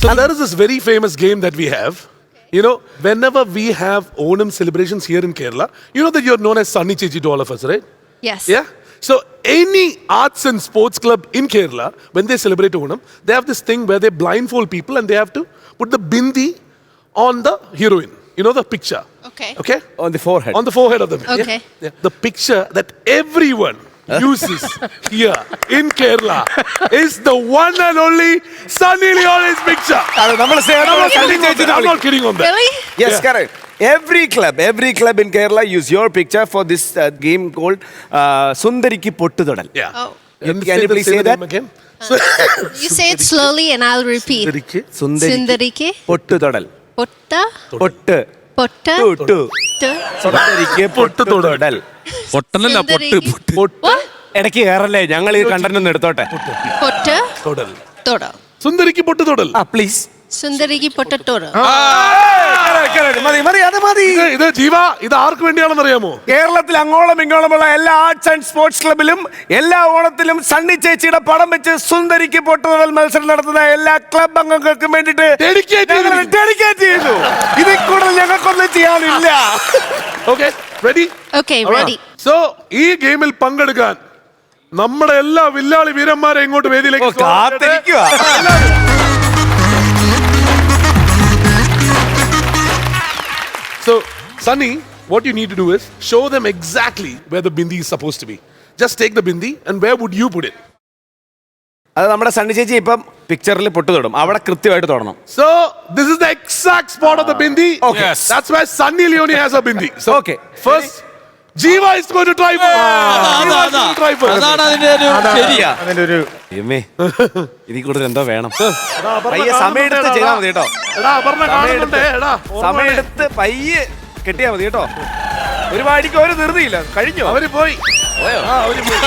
So there is this very famous game that we have. You know, whenever we have Onam celebrations here in Kerala, you know that you're known as Sunny Chechi to all of us, right? Yes. Yeah? So any arts and sports club in Kerala, when they celebrate Onam, they have this thing where they blindfold people and they have to put the bindi on the heroine. You know the picture. Okay. Okay? On the forehead. On the forehead of them. Okay. Yeah? The picture that everyone uses here in Kerala is the one and only Sunny Leone's picture. I'm not kidding on that. Really? Yes, Yeah. correct. Every club in Kerala use your picture for this game called Sundariki Pottudadal. Yeah. Oh. Can you please say the that? name again? You say it slowly and I'll repeat. Sundariki Pottudadal. Potta Pottu. Potta Tuttu. Sundariki Pottudadal. പൊട്ടനല്ല പൊട്ട് പൊട്ട് What? ഇടയ്ക്ക് കയറല്ലേ ഞങ്ങൾ ഈ content ഒന്ന് എടുത്തോട്ടെ Potta Todal. Toda. സുന്ദരിക്ക് പൊട്ട് തൊടൽ. ആ please Sundariki Potta Toda. മതി അത് മതി. ഇത് ജീവ ഇത് ആർക്ക് വേണ്ടിയാണെന്ന് അറിയാമോ? കേരളത്തിൽ അങ്ങോളം ഇങ്ങോളമുള്ള എല്ലാ ആർട്സ് ആൻഡ് സ്പോർട്സ് ക്ലബിലും എല്ലാ ഓണത്തിലും സണ്ണി ചേച്ചിയുടെ പടം വെച്ച് സുന്ദരിക്ക് പൊട്ടുതൊടൽ മത്സരം നടത്തുന്ന എല്ലാ ക്ലബ് അംഗങ്ങൾക്കും വേണ്ടിയിട്ട് ഡെഡിക്കേറ്റ് ചെയ്തു. ഇതിൽ കൂടുതൽ ഞങ്ങൾക്കൊന്നും ചെയ്യാനില്ല. Okay, ready? Okay, ready. So ഈ ഗെയിമിൽ പങ്കെടുക്കാൻ നമ്മുടെ എല്ലാ വില്ലാളി വീരന്മാരെ ഇങ്ങോട്ട് വേദിയിലേക്ക് കാത്തിരിക്കുക. So, Sunny, what you need to do is show them exactly where the bindi is supposed to be. Just take the bindi and where would you put it? അത് നമ്മുടെ സണ്ണി ചേച്ചി ഇപ്പം പിക്ചറിൽ പൊട്ടു തൊടും അവിടെ കൃത്യമായിട്ട് തൊടണം. So, this is the exact spot of the bindi. Okay. Yes. That's where Sunny Leone has a bindi. So, Okay. First, Jiva is going to try first. Jiva is going to try first. അതാണ് അതിന്റെ ഒരു ശരിയാ. അതിന്റെ ഒരു ഇതിൽ കൂടുതൽ എന്തോ വേണം. എടാ, അപർണ്ണ പയ്യെ സമയമെടുത്ത് കാണുന്നുണ്ട് ചെയ്താൽ മതി കേട്ടോ. എടാ, അപർണ്ണ കാണുന്നുണ്ട്. എടാ, സമയമെടുത്ത് പയ്യെ കെട്ടിയാൽ മതി കേട്ടോ. ഒരു വാടിക്ക് ഒരു ധൃതിയില്ല. കഴിഞ്ഞോ? അവര് പോയി. അവര് പോയി.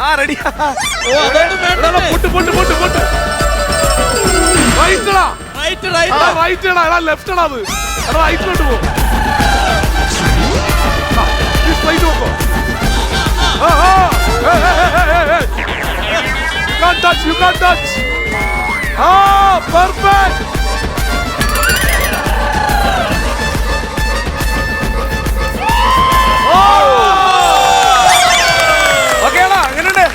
ആ റെഡി. ഓ, അതൊന്നും വേണ്ട. എടാ, പൊട്ട്. Right എടാ. Right. എടാ, right എടാ. എടാ, left എടാ അത്. എടാ, റൈറ്റിലോട്ട് പോ. ഈ സ്ട്രൈറ്റ് നോക്കോ. Hey. You can't touch. Perfect. Okay ആണോ? അങ്ങനെയുണ്ട്.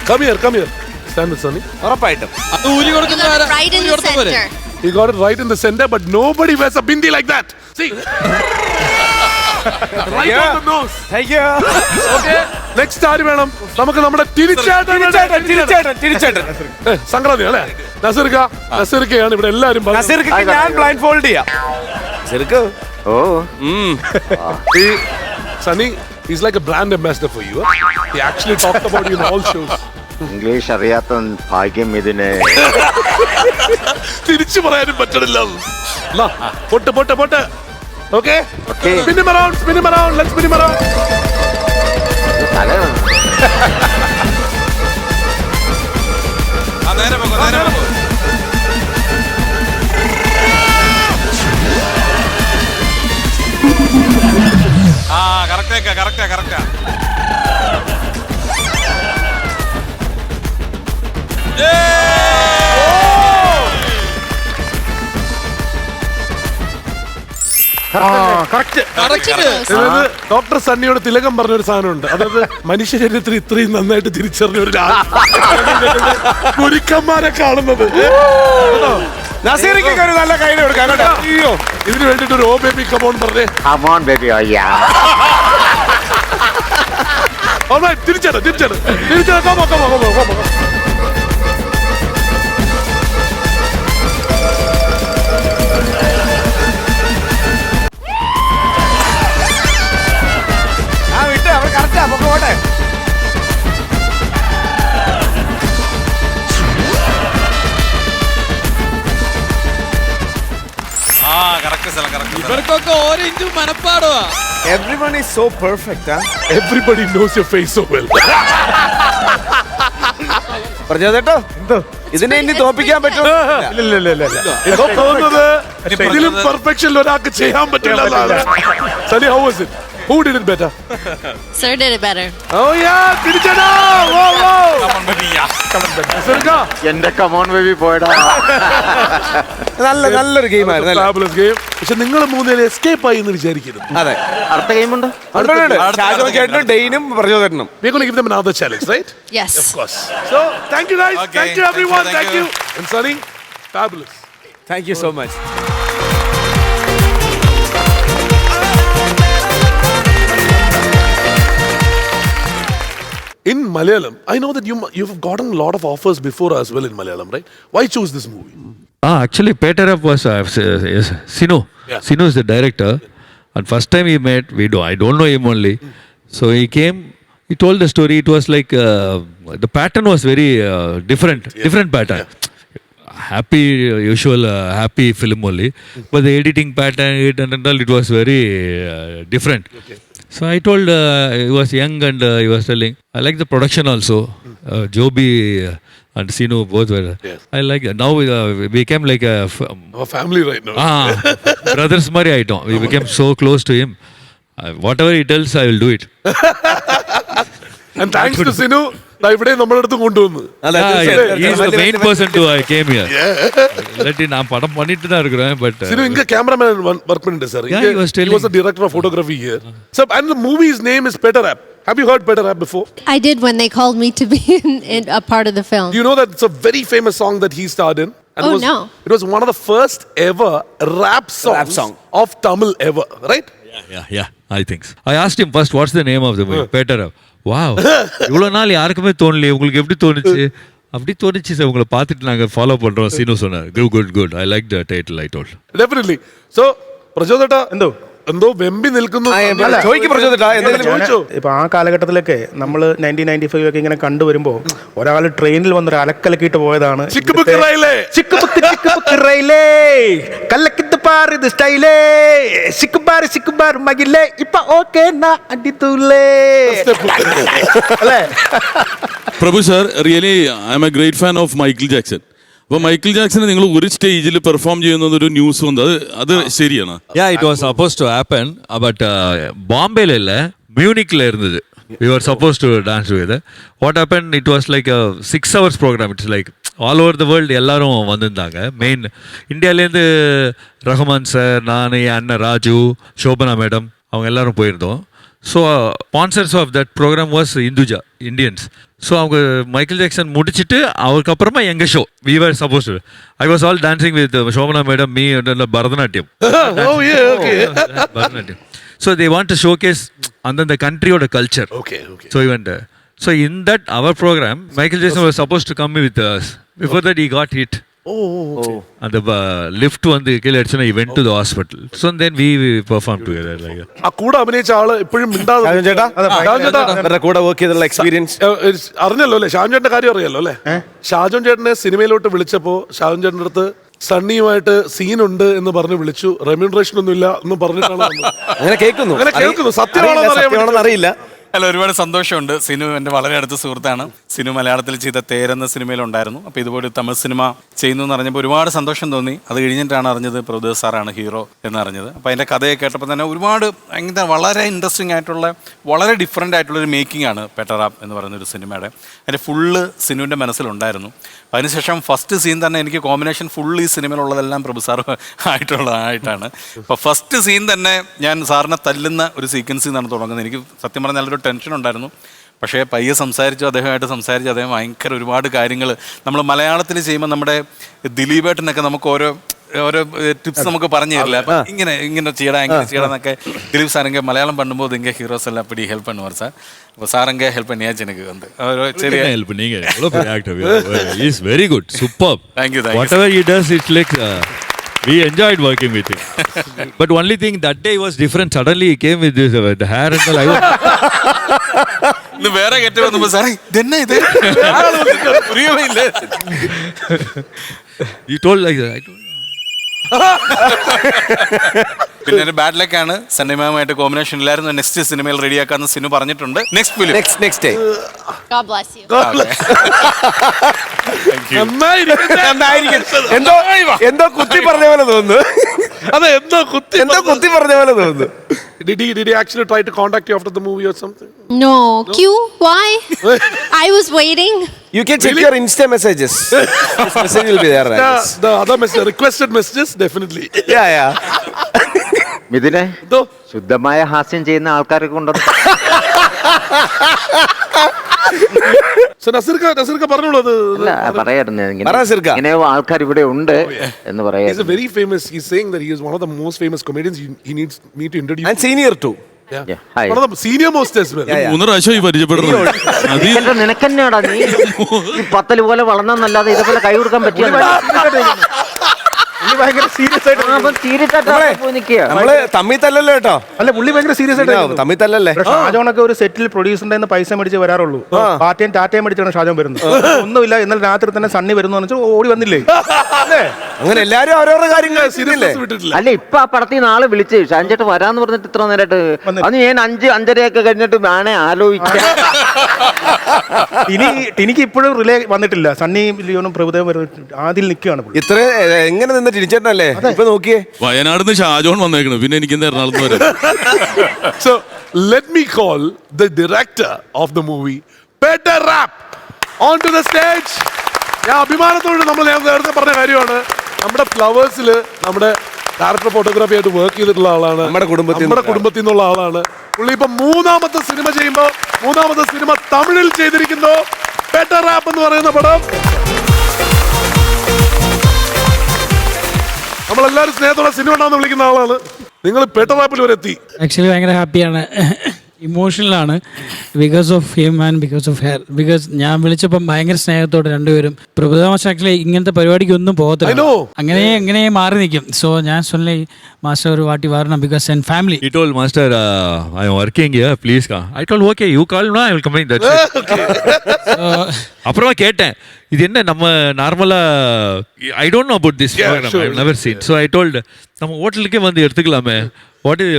Come here. Stand with Sunny. ഉറപ്പായിട്ടും. അത് ഊരി You കൊടുക്കുന്ന got ആരാ? it right in ഊരി the കൊടുത്ത പോരെ? center. He got it right in the center, but nobody wears a bindi like that. See? Right on the nose. Thank you. Okay. Next ആര് വേണം? നമുക്ക് നമ്മുടെ തിരിച്ചേട്ടൻ. സംക്രാന്തി അല്ലേ? നസീർക്കയാണ് ഇവിടെ എല്ലാരും പറഞ്ഞത്. നസീർക്ക് ഞാൻ ബ്ലൈൻഡ് ഫോൾഡ് ചെയ്യാം. നസീർക്ക് Sunny, he's like a brand ambassador for you. He actually talked about you in all shows. English അറിയാത്ത ഭാഗ്യം ഇതിന്. തിരിച്ചു പറയാനും പറ്റണില്ല. പൊട്ട്. Okay? Okay. Spin him around. Let's spin him around. നേരെ പോകോ. കറക്റ്റാ. ഡോക്ടർ സണ്ണിയോട് തിലകം പറഞ്ഞൊരു സാധനമുണ്ട്. അതായത് മനുഷ്യ ശരീരത്തിൽ ഇത്രയും നന്നായിട്ട് തിരിച്ചറിഞ്ഞ ഒരു ഗുരുക്കന്മാരെ കാണുന്നത്. നസീർക്ക് ഒരു നല്ല കൈ കൊടുക്കാം കേട്ടോ. അയ്യോ, ഇതിന് വേണ്ടിട്ട് ഒരു ഓ ബേബി കമോൺ പറഞ്ഞേ. Come on, baby. Oh, yeah. തിരിച്ചേട്ടാ. Come on. വിട്ട് അവർ കറക്റ്റാ പോട്ടെ. ഇവർക്കൊക്കെ ഓരോ ഇഞ്ചും മനപ്പാടുവാ. Everyone is so perfect. Everybody knows your face so well. പറഞ്ഞോ കേട്ടോ. ഇതിനെ ഇനി തോപ്പിക്കാൻ പറ്റുമോ? ഇപ്പൊ തോന്നുന്നത് ഇതിലും പെർഫെക്ഷനിൽ ഒരാൾക്ക് ചെയ്യാൻ പറ്റില്ല. Sunny, how was it? Who did it better? Sir did it better. Oh yeah, പിടിച്ചടാ. Whoa, whow. Sirka. എന്റെ കമോൺ ബേബി പോയടാ. നല്ലൊരു ഗെയിം ആയിരുന്നു അല്ലേ? Fabulous game. പക്ഷെ നിങ്ങൾ മൂന്നുപേരും എസ്കേപ്പ് ആയി എന്ന് വിചാരിക്കരുത്. അതെ. അടുത്ത ഗെയിമുണ്ട്. ഷാജോൺ ചേട്ടനും ഡെയിനും പ്രചോദനം. We're going to give them another challenge, right? Yes. Of course. So, thank you guys. Okay, Thank you everyone. thank Thank you. you. And Sunny, fabulous. Thank you so much. In Malayalam, I know that you've gotten a lot of offers before as well in Malayalam, right? Why choose this movie? Actually, Peter Up was Sinu. Yeah. Sinu is the director. And first time he met, I don't know him only. So he came, he told the story. It was like, the pattern was very different pattern. Happy, usual happy film only. But the editing pattern, it was very different. Okay. So I told, he was young and he was telling, I like the production also. Joby and Sinu both were. Yes. I like it. Now we became like Our family right now. brothers Mari item. We became so close to him. Whatever he tells, I will do it. And thanks to Sinu, ഇവിടെ നമ്മുടെ അടുത്ത് കൊണ്ടുവന്നു. He is the main person to I came here. நான் படம் பண்ணிட்டு தான் இருக்கிறேன் but Sinu இங்க cameraman work பண்ணிட்டு sir. Yeah, he was He telling. was the director of photography here. So, and the movie's name is Peter App. Have you heard Peter App before? I did when they called me to be in a part of the film. Do you know that it's a very famous song that he starred in? And Oh, it was, no. It was one of the first ever rap songs song. of Tamil ever, right? Yeah, I think so. I asked him first, what's the name of the movie? Peter Up. Wow. இவ்வளோ நாள் யாருக்குமே தோணலையே உங்களுக்கு எப்படி தோணுச்சு? அப்படி தோணுச்சு sir உங்களை பார்த்துட்டு நாங்கள் ஃபாலோ பண்ணுறோம் சீனு சொன்னார் good I like the title I told Definitely. So, പ്രചോദേട്ടാ എന്തോ വെമ്പി നിൽക്കുന്നു. ചോദിക്ക് പ്രചോദിട്ടാ എന്തെങ്കിലും ചോദിച്ചോ? ഇപ്പൊ ആ കാലഘട്ടത്തിലൊക്കെ നമ്മൾ 1995 ഒക്കെ ഇങ്ങനെ കണ്ടുവരുമ്പോ ഒരാൾ ട്രെയിനിൽ വന്നൊരു അലക്കലക്കിയിട്ട് പോയതാണ് ചിക്കുബുക്ക് റൈലേ. ചിക്കുബുക്ക് റൈലേ കല്ലക്കിട്ട് പാറ് ഇത് സ്റ്റൈലേ സിക്കുബാർ മകിലേ ഇപ്പൊ ഓക്കേ നാ അടിത്തൂലേ അല്ലേ? Prabhu sir really I am a great fan of Michael Jackson. അപ്പോൾ മൈക്കിൾ ജാക്സനെ നിങ്ങൾ ഒരു സ്റ്റേജിൽ പെർഫോം ചെയ്യുന്നത് ഒരു ന്യൂസ് വന്നത് അത് ശരിയാണ്? it was supposed to happen but பாம்பேல இல்ல மியூனிக்ல இருந்தது. We were supposed to dance together. What happened, it was like a 6 hours program. It's like all over the world எல்லாரும் வந்திருந்தாங்க. மெயின் இந்தியாவிலேருந்து ரஹ்மான் சார், நான், அண்ணன் ராஜு, சோபனா மேடம் அவங்க எல்லாரும் போயிருந்தோம். So sponsors of that program was Hinduja Indians. So அவங்க Michael Jackson முடிச்சுட்டு அதுக்கப்புறமா எங்கள் show we were suppose I was all dancing with Shobana madam me Bharatanatyam. Oh yeah, okay. Bharatanatyam. So they want to showcase அந்தந்த கண்ட்ரியோட culture. Okay. So he went there. So in that our program, Michael Jackson was supposed to come with us. Before that he got hit. Okay. And the lift വന്ന് കീഴെ അടിച്ചു. He went to the hospital. So then we performed together like that. ആ കൂടെ അഭിനയിച്ച ആള് ഇപ്പോഴും മിണ്ടാതെ. ഷാജോൺ ചേട്ടാ ഷാജോൺ ചേട്ടാ അവരുടെ കൂടെ വർക്ക് ചെയ്തുള്ള എക്സ്പീരിയൻസ് അറിഞ്ഞല്ലോ അല്ലേ? ഷാജോൺ ചേട്ടന്റെ കാര്യം അറിയാലോ അല്ലേ? ഷാജോൺ ചേട്ടനെ സിനിമയിലോട്ട് വിളിച്ചപ്പോ ഷാജോൺ ചേട്ടന്റെ അടുത്ത് സണ്ണിയുമായിട്ട് സീനുണ്ട് എന്ന് പറഞ്ഞ് വിളിച്ചു. റെമ്യൂണറേഷൻ ഒന്നും ഇല്ല എന്ന് പറഞ്ഞിട്ടാണ് വന്നത്. അങ്ങനെ കേൾക്കുന്നു. സത്യമാണോ അറിയില്ല. അല്ല, ഒരുപാട് സന്തോഷമുണ്ട്. സിനു എൻ്റെ വളരെ അടുത്ത സുഹൃത്താണ്. സിനു മലയാളത്തിൽ ചെയ്ത തേരെന്ന സിനിമയിലുണ്ടായിരുന്നു. അപ്പോൾ ഇതുപോലെ തമിഴ് സിനിമ ചെയ്യുന്നു എന്ന് അറിഞ്ഞപ്പോൾ ഒരുപാട് സന്തോഷം തോന്നി. അത് കഴിഞ്ഞിട്ടാണ് അറിഞ്ഞത് പ്രഭുദേവ് സാറാണ് ഹീറോ എന്നറിഞ്ഞത്. അപ്പോൾ അതിൻ്റെ കഥയെ കേട്ടപ്പോൾ തന്നെ ഒരുപാട് അങ്ങനെ വളരെ ഇൻട്രസ്റ്റിംഗ് ആയിട്ടുള്ള വളരെ ഡിഫറെൻ്റ് ആയിട്ടുള്ളൊരു മേക്കിംഗ് ആണ് പെട്ടർ ആപ്പ് എന്ന് പറയുന്നൊരു സിനിമയുടെ. അതിൻ്റെ ഫുള്ള് സിനുവിൻ്റെ മനസ്സിലുണ്ടായിരുന്നു. അതിനുശേഷം ഫസ്റ്റ് സീൻ തന്നെ എനിക്ക് കോമ്പിനേഷൻ ഫുൾ ഈ സിനിമയിലുള്ളതെല്ലാം പ്രഭു സാർ ആയിട്ടുള്ളതായിട്ടാണ്. അപ്പോൾ ഫസ്റ്റ് സീൻ തന്നെ ഞാൻ സാറിനെ തല്ലുന്ന ഒരു സീക്വൻസിൽ നിന്നാണ് തുടങ്ങുന്നത്. എനിക്ക് സത്യം പറഞ്ഞാൽ നല്ലൊരു ടെൻഷൻ ഉണ്ടായിരുന്നു. പക്ഷേ പയ്യെ അദ്ദേഹമായിട്ട് സംസാരിച്ചു അദ്ദേഹം ഭയങ്കര ഒരുപാട് കാര്യങ്ങൾ നമ്മൾ മലയാളത്തിൽ ചെയ്യുമ്പോൾ നമ്മുടെ ദിലീപേട്ടനൊക്കെ നമുക്ക് ഓരോ ടിപ്സ് നമുക്ക് പറഞ്ഞു തരില്ല. അപ്പം ഇങ്ങനെ ചെയ്യടാ എന്നൊക്കെ ദിലീപ് സാറെങ്കിൽ മലയാളം പണ്ടുമ്പോൾ ഇങ്ങനെ ഹീറോസ് എല്ലാം പിടി ഹെൽപ്പ് பண்ணுவார் சார். இப்போ சாரங்க ஹெல்ப் பண்ணியாச்சு எனக்கு வந்து சரி ஹெல்ப் நீங்க எவ்வளோ பெரிய actor. He is very good, superb. Thank you. Whatever he does, it's like we enjoyed working with him. But only thing that day was different. Suddenly he came with this the hair and the light. ഇന്ന് വേറെ കെട്ട് വന്നപ്പോൾ സാറേ ഇതെന്നെ ഇത് പുരിയവേ ഇല്ലേ? He told like that. I told പിന്നെ ഒരു ബാഡ് ലക്ക് ആണ് സണ്ണിമാമായിട്ട് കോമ്പിനേഷൻ ഇല്ലായിരുന്നു. നെക്സ്റ്റ് സിനിമയിൽ റെഡിയാക്കാന്ന് സിനു പറഞ്ഞിട്ടുണ്ട്. Next film next God bless you. എന്തോ കുത്തി പറഞ്ഞ പോലെ തോന്നുന്നു. അതെ, എന്തോ കുത്തി പറഞ്ഞ പോലെ തോന്നുന്നു. Did he actually try to contact you after the movie or something? No. Q? Why? I was waiting. You can check your Insta messages. This message will be there. The other message, requested messages, definitely. Yeah. മിഥുനെ, എന്തോ ശുദ്ധമായ ഹാസ്യം ചെയ്യുന്ന ആൾക്കാരൊക്കെ ഉണ്ടോ? So നസീർക്ക പറഞ്ഞോളൂ അത്. അല്ല, പറയായിരുന്നു പറ നസീർക്ക. ഇങ്ങനെ ആൾക്കാർ ഇവിടെ ഉണ്ട് എന്ന് He's a പറയാം. very famous. He's saying that he is one of the most famous comedians. He needs me to introduce. And senior too. Yeah. Hi. One of the senior most as well. Yeah. 3 പ്രാവശ്യമായി പരിചയപ്പെടുന്നത്. അത് എന്റെ നിനക്കെന്നാടാ നീ ഈ പത്തല് പോലെ വളർന്നല്ലാതെ ഇതേപോലെ കൈ കൊടുക്കാൻ പറ്റിയ ഭയങ്കര സീരിയസ് ആയിട്ട് സീരിയസ് ആയിട്ട് പോയി നിൽക്കുക. നമ്മള് തമ്മി തല്ലല്ലോ കേട്ടോ. അല്ല, പുള്ളി ഭയങ്കര സീരിയസ് ആയിട്ട് തമ്മി തല്ലല്ലേ. ഷാജോണൊക്കെ ഒരു സെറ്റിൽ പ്രൊഡ്യൂസറിന്റെ പൈസ മേടിച്ച് വരാറുള്ളൂ. പാർട്ടിയും ടാറ്റയും മേടിച്ചാണ് ഷാജോൺ വരുന്നത്. ഒന്നുമില്ല, ഇന്നലെ രാത്രി തന്നെ സണ്ണി വരുന്നു വെച്ചാൽ ഓടി വന്നില്ലേ? അങ്ങനെ എല്ലാരും ഓരോരോ കാര്യങ്ങൾ സീരിയല്ലേ. വിട്ടിട്ടില്ല. അല്ല, ഇപ്പൊ ആ പടത്തിൽ നിന്ന് ആള് വിളിച്ച് ഷാൻചേട്ട് വരാന്ന് പറഞ്ഞിട്ട് ഇത്ര നേരമായിട്ട് അത് ഞാൻ 5-5:30 കഴിഞ്ഞിട്ട് വേണേ ആലോചിക്കാം. എനിക്ക് ഇപ്പോഴും റിലേ വന്നിട്ടില്ല. സണ്ണി ലിയോണും പ്രഭുദേവും ആദ്യം നിൽക്കുകയാണ്. ഇത്ര എങ്ങനെ നിന്ന് ടിനിച്ചേട്ടനല്ലേ ഇപ്പൊ നോക്കിയേ. വയനാട് നിന്ന് ഷാജോൺ വന്നേക്കണു, പിന്നെ എനിക്ക് എറണാകുളത്ത് വരാം. So let me call the director of the movie, Peter Rapp, onto the stage. ഞാൻ അഭിമാനത്തോട് നമ്മൾ നേരത്തെ പറഞ്ഞ കാര്യമാണ്, നമ്മുടെ ഫ്ലവേഴ്സിൽ നമ്മുടെ ഡയറക്ടർ ഫോട്ടോഗ്രാഫി ആയിട്ട് വർക്ക് ചെയ്തിട്ടുള്ള ആളാണ്. നമ്മുടെ കുടുംബത്തിൽ നിന്നുള്ള ആളാണ് പുള്ളി. ഇപ്പൊ മൂന്നാമത്തെ സിനിമ ചെയ്യുമ്പോ മൂന്നാമത്തെ സിനിമ തമിഴിൽ ചെയ്തിരിക്കുന്നു. Peter Rapp എന്ന് പറയുന്ന പടം നമ്മളെല്ലാവരും സ്നേഹത്തോടെ സിനിമ ഉണ്ടാന്ന് വിളിക്കുന്ന ആളാണ്. നിങ്ങൾ Peter Rapp വരെ എത്തി. ആക്ച്വലി ഭയങ്കര ഹാപ്പിയാണ്, ഇമോഷണലാണ്. Because of him and because of her. Because ഞാൻ വിളിച്ചപ്പം ഭയങ്കര സ്നേഹത്തോടെ രണ്ടുപേരും. പ്രഭുദാസ് ആക്ച്വലി ഇങ്ങനത്തെ പരിപാടിക്ക് ഒന്നും പോകത്തില്ല, അങ്ങനെ മാറി നിൽക്കും. സോ ഞാൻ സൊല്ലി മാസ്റ്റർ ഒരു വാട്ടി വരണം because and family. He told Master, I am working here, please come. I told, okay, you call now, I will come in. That's it. அப்புறமா கேட்டேன், இது என்ன நம்ம நார்மலா I don't know about this program, I have never seen. So I told நம்ம ஹோட்டலுக்கே வந்து எடுத்துக்கலாமே. வாட் இஸ்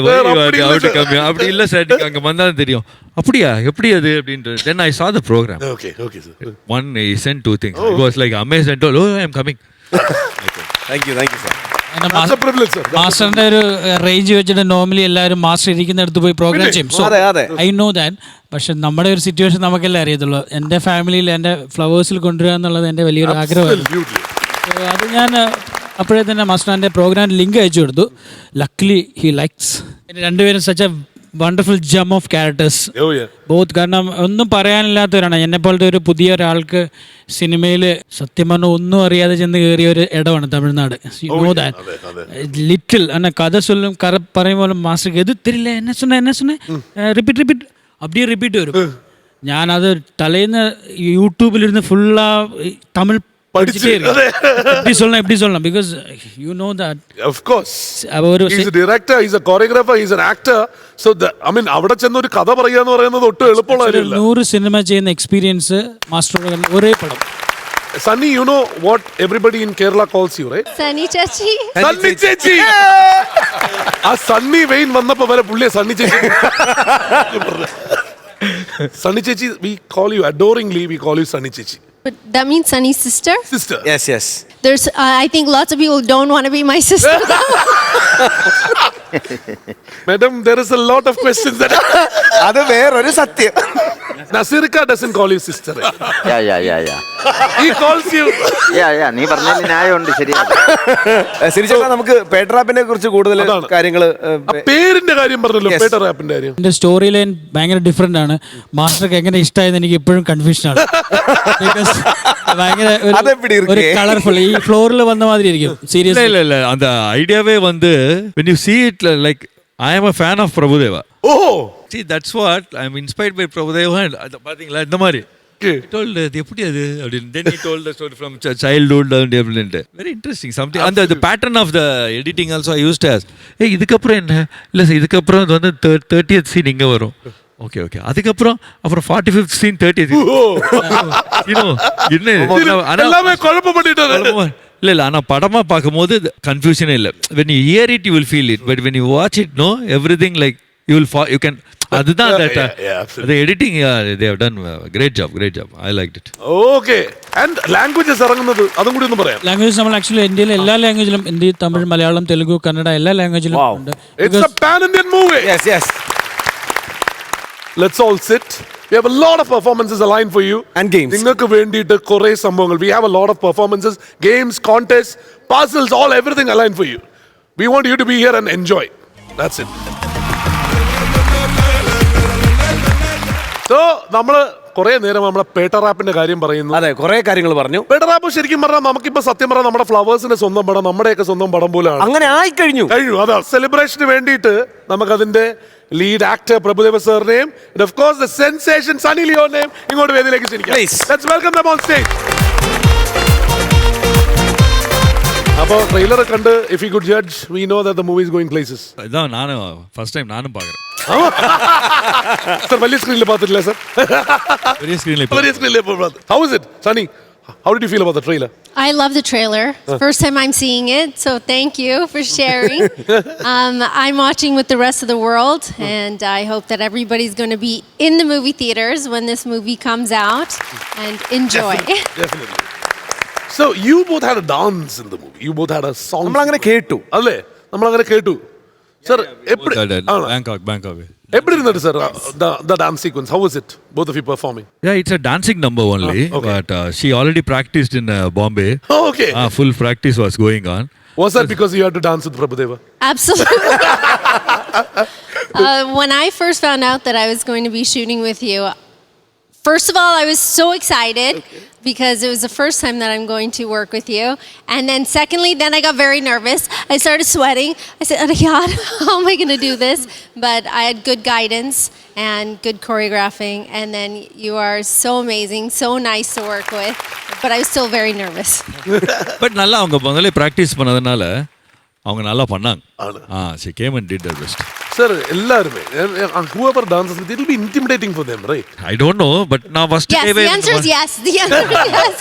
அவுட் கம் அப்படி இல்லை சார், நீங்கள் அங்கே வந்தாலும் தெரியும். அப்படியா, எப்படி அது அப்படின்ட்டு. தென் ஐ saw the program. Okay sir. One, he sent 2 things. It was like amazed and told, oh, I am coming. Thank you sir. That's a privilege, sir. മാസ്റ്ററിന്റെ ഒരു റേഞ്ച് വെച്ചിട്ട് നോർമലി എല്ലാവരും മാസ്റ്റർ ഇരിക്കുന്നിടത്ത് പോയി പ്രോഗ്രാം ചെയ്യും. So I know that. പക്ഷെ നമ്മുടെ ഒരു situation നമുക്കെല്ലാം അറിയത്തുള്ളൂ. എൻ്റെ ഫാമിലിയിൽ എൻ്റെ ഫ്ലവേഴ്സിൽ കൊണ്ടുവരിക എന്നുള്ളത് എൻ്റെ വലിയൊരു ആഗ്രഹമായിരുന്നു. അത് ഞാൻ അപ്പോഴേ തന്നെ മാസ്റ്ററിൻ്റെ പ്രോഗ്രാം ലിങ്ക് അയച്ചു കൊടുത്തു. Luckily he likes. രണ്ടുപേരും such a wonderful gem of characters both. കാരണം ഒന്നും പറയാനില്ലാത്തവരാണ്. എന്നെ പോലത്തെ ഒരു പുതിയ ഒരാൾക്ക് സിനിമയിൽ സത്യം പറഞ്ഞാൽ ഒന്നും അറിയാതെ ചെന്ന് കയറിയ ഒരു ഇടമാണ് Tamil Nadu. You know that little എന്നെ കഥ ചൊല്ലും പറയുമ്പോൾ മാസ്റ്റർക്ക് എത് തരില്ല, എന്നെ சொன்ன റിപ്പീറ്റ് அப்படியே റിപ്പീറ്റ് വരും. ഞാനത് തലേന്ന് യൂട്യൂബിലിരുന്ന് ഫുള്ളാ തമിഴ് எப்படி சொல்லலாம் because you know that of course he's a director, he's a choreographer, he's an actor. So I mean അവിടെ ചെന്ന് ഒരു കഥ പറയാന്ന് പറയുന്നത് ഒട്ടും എളുപ്പമുള്ള കാര്യമല്ല. 100 സിനിമ ചെയ്യുന്ന എക്സ്പീരിയൻസ് മാസ്റ്ററുടെ ഒരേ പടം. Sunny, you know what everybody in Kerala calls you, right? Sunny Chachi. Sunny Chechi. ആ സണ്ണി വെയിൻ വന്നപ്പോ വരെ പുള്ളിയെ സണ്ണി ചേച്ചി. Sunny Chechi, we call you adoringly, we call you Sunny Chechi. But that means Sunny's sister? Sister. Yes. There's, I think lots of people don't want to be my sister. Madam, there is a lot of questions that അത് വേറൊരു സത്യം. Nasirka doesn't call you sister. He calls you. നീ പറഞ്ഞതിൽ ന്യായമുണ്ട്, ശരിയാണ്. ശരിക്കും നമുക്ക് Peter Rappനെ കുറിച്ച് കൂടുതൽ കാര്യങ്ങൾ. പേരിന്റെ കാര്യം പറഞ്ഞല്ലോ, Peter Rappന്റെ കാര്യം. എന്റെ സ്റ്റോറി ലൈൻ ഭയങ്കര ഡിഫറെന്റ് ആണ്. മാസ്റ്റർക്ക് എങ്ങനെ ഇഷ്ടമായെന്ന് എനിക്ക് ഇപ്പോഴും കൺഫ്യൂഷൻ ആണ്. ഭയങ്കര ഒരു കളർഫുൾ ഈ ഫ്ലോറിൽ വന്ന മാതിരി ഇരിക്കും. സീരിയസ് இல்ல அந்த ஐடியாவே வந்து when you see it like I am a fan of Prabhudeva. Oh, see that's what I am inspired by Prabhudeva. and பாத்தீங்களா இந்த மாதிரி he told அது எப்படி அது அப்படினு. then he told the story from childhood and everything. Very interesting something. and the pattern of the editing also I used to ask, hey இதுக்கு அப்புறம் என்ன இல்ல சார், இதுக்கு அப்புறம் வந்து 30th scene இங்க வரும். ஓகே அதுக்கப்புறம் 45th scene 30th. you know எல்லாமே குழப்பம் பண்ணிட்டாரு. இல்லை ஆனால் படமாக பார்க்கும்போது கன்ஃபியூஷனே இல்லை when you hear it you will feel it but when you watch it no everything like you can அதுதான் the editing they have done great job I liked it. Okay and languages ഇറങ്ങുന്നത് അതും കൂടി ഒന്ന് പറയാം. Language നമ്മൾ actually ഇന്ത്യയിലെ എല്ലാ ലാംഗ്വേജിലും ഹിന്ദി, തമിഴ്, മലയാളം, തെലുഗു, കന്നഡ എല്ലാ ലാംഗ്വേജിലും ഉണ്ട്. It's a pan-Indian movie. Yes. Let's all sit. We have a lot of performances aligned for you. And games. നിങ്ങൾക്ക് വേണ്ടിയിട്ട് കുറേ സംഭവങ്ങൾ. We have a lot of performances, games, contests, puzzles, everything aligned for you. We want you to be here and enjoy. That's it. So, നമ്മൾ കുറേ നേരം നമ്മുടെ പേട്ട റാപ്പിന്റെ കാര്യം പറയുന്നു. അതെ, കുറെ കാര്യങ്ങൾ പറഞ്ഞു. പേട്ട റാപ്പ് ശരിക്കും പറഞ്ഞാൽ നമുക്കിപ്പോ സത്യം പറഞ്ഞാൽ നമ്മുടെ ഫ്ലവേഴ്സിന്റെ സ്വന്തം പടം, നമ്മുടെയൊക്കെ സ്വന്തം പടം പോലെയാണ്. അങ്ങനെ ആയി കഴിഞ്ഞു. അതാ സെലിബ്രേഷന് വേണ്ടിയിട്ട് നമുക്കതിന്റെ ലീഡ് ആക്ടർ പ്രഭുദേവ സാറിനെയും of course the sensation Sunny ലിയോനെയും ഇങ്ങോട്ട് വേദിയിലേക്ക് ക്ഷണിക്കാം. Let's welcome them on stage. അപ്പോൾ ട്രെയിലർ കണ്ട് if you could judge we know that the movie is going places. ഇതാണ് നാനും ഫസ്റ്റ് ടൈം നാനും பார்க்குறேன். സർ വലിയ സ്ക്രീനിൽ பார்த்துട്ടില്ല സർ? വലിയ സ്ക്രീനിൽ How is it, Sunny? How did you feel about the trailer? I love the trailer. First time I'm seeing it, so thank you for sharing. I'm watching with the rest of the world, and I hope that everybody's going to be in the movie theaters when this movie comes out and enjoy. Definitely. So you both had a dance in the movie. You both had a song. നമ്മളങ്ങനെ കേട്ടു. അല്ലേ? നമ്മളങ്ങനെ കേട്ടു. Sir, Bangkok. எப்படி இருந்தது sir the dance sequence? How was it? Both of you performing? Yeah, it's a dancing number only, but she already practiced in Bombay. Oh, okay. Full practice was going on. Was that because you had to dance with Prabhudeva? Absolutely. When I first found out that I was going to be shooting with you, first of all, I was so excited because it was the first time that I'm going to work with you. And then secondly, then I got very nervous. I started sweating. I said, oh God, how am I going to do this? But I had good guidance and good choreographing. And then you are so amazing, so nice to work with. But I was still very nervous. But நல்லா அவங்க முதல்ல practice பண்ணதுனால அவங்க நல்லா பண்ணாங்க. she came and did their best. Sir, எல்லாருமே whoever dances with it will be intimidating for them, right? I don't know, but now first Yes, the answer is yes. The answer is yes.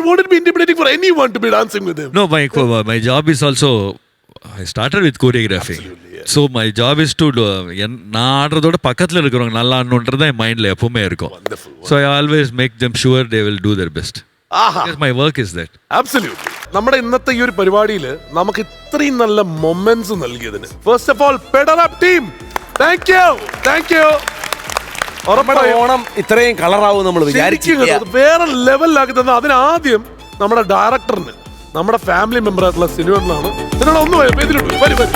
Would it be intimidating for anyone to be dancing with him? No, my job is also I started with choreography. So my job is to நான் ஆடுறதோட பக்கத்துல இருக்கிறவங்க நல்லா ஆடணும்ன்றது என் மைண்ட்ல எப்பவுமே இருக்கும். So I always make them sure they will do their best. Because my work is that. Absolutely. നമ്മുടെ ഇന്നത്തെ ഈ ഒരു പരിപാടിയിൽ നമുക്ക് ഇത്രയും നല്ല മൊമെന്റ്സ് നൽകിയതിന് first of all Pettarap team thank you. നമ്മുടെ ഓണം ഇത്രയും കളറാവും നമ്മൾ വിചാരിച്ചില്ല. വേറെ ലെവലിലാക്കി തന്നെ അതിനാദ്യം നമ്മുടെ ഡയറക്ടറിന് നമ്മുടെ ഫാമിലി മെമ്പർ ആയിട്ടുള്ള സിനുവേട്ടനാണ്. സിനുവേട്ടൻ ഒന്ന് വേദിയിലുണ്ട്. വരും.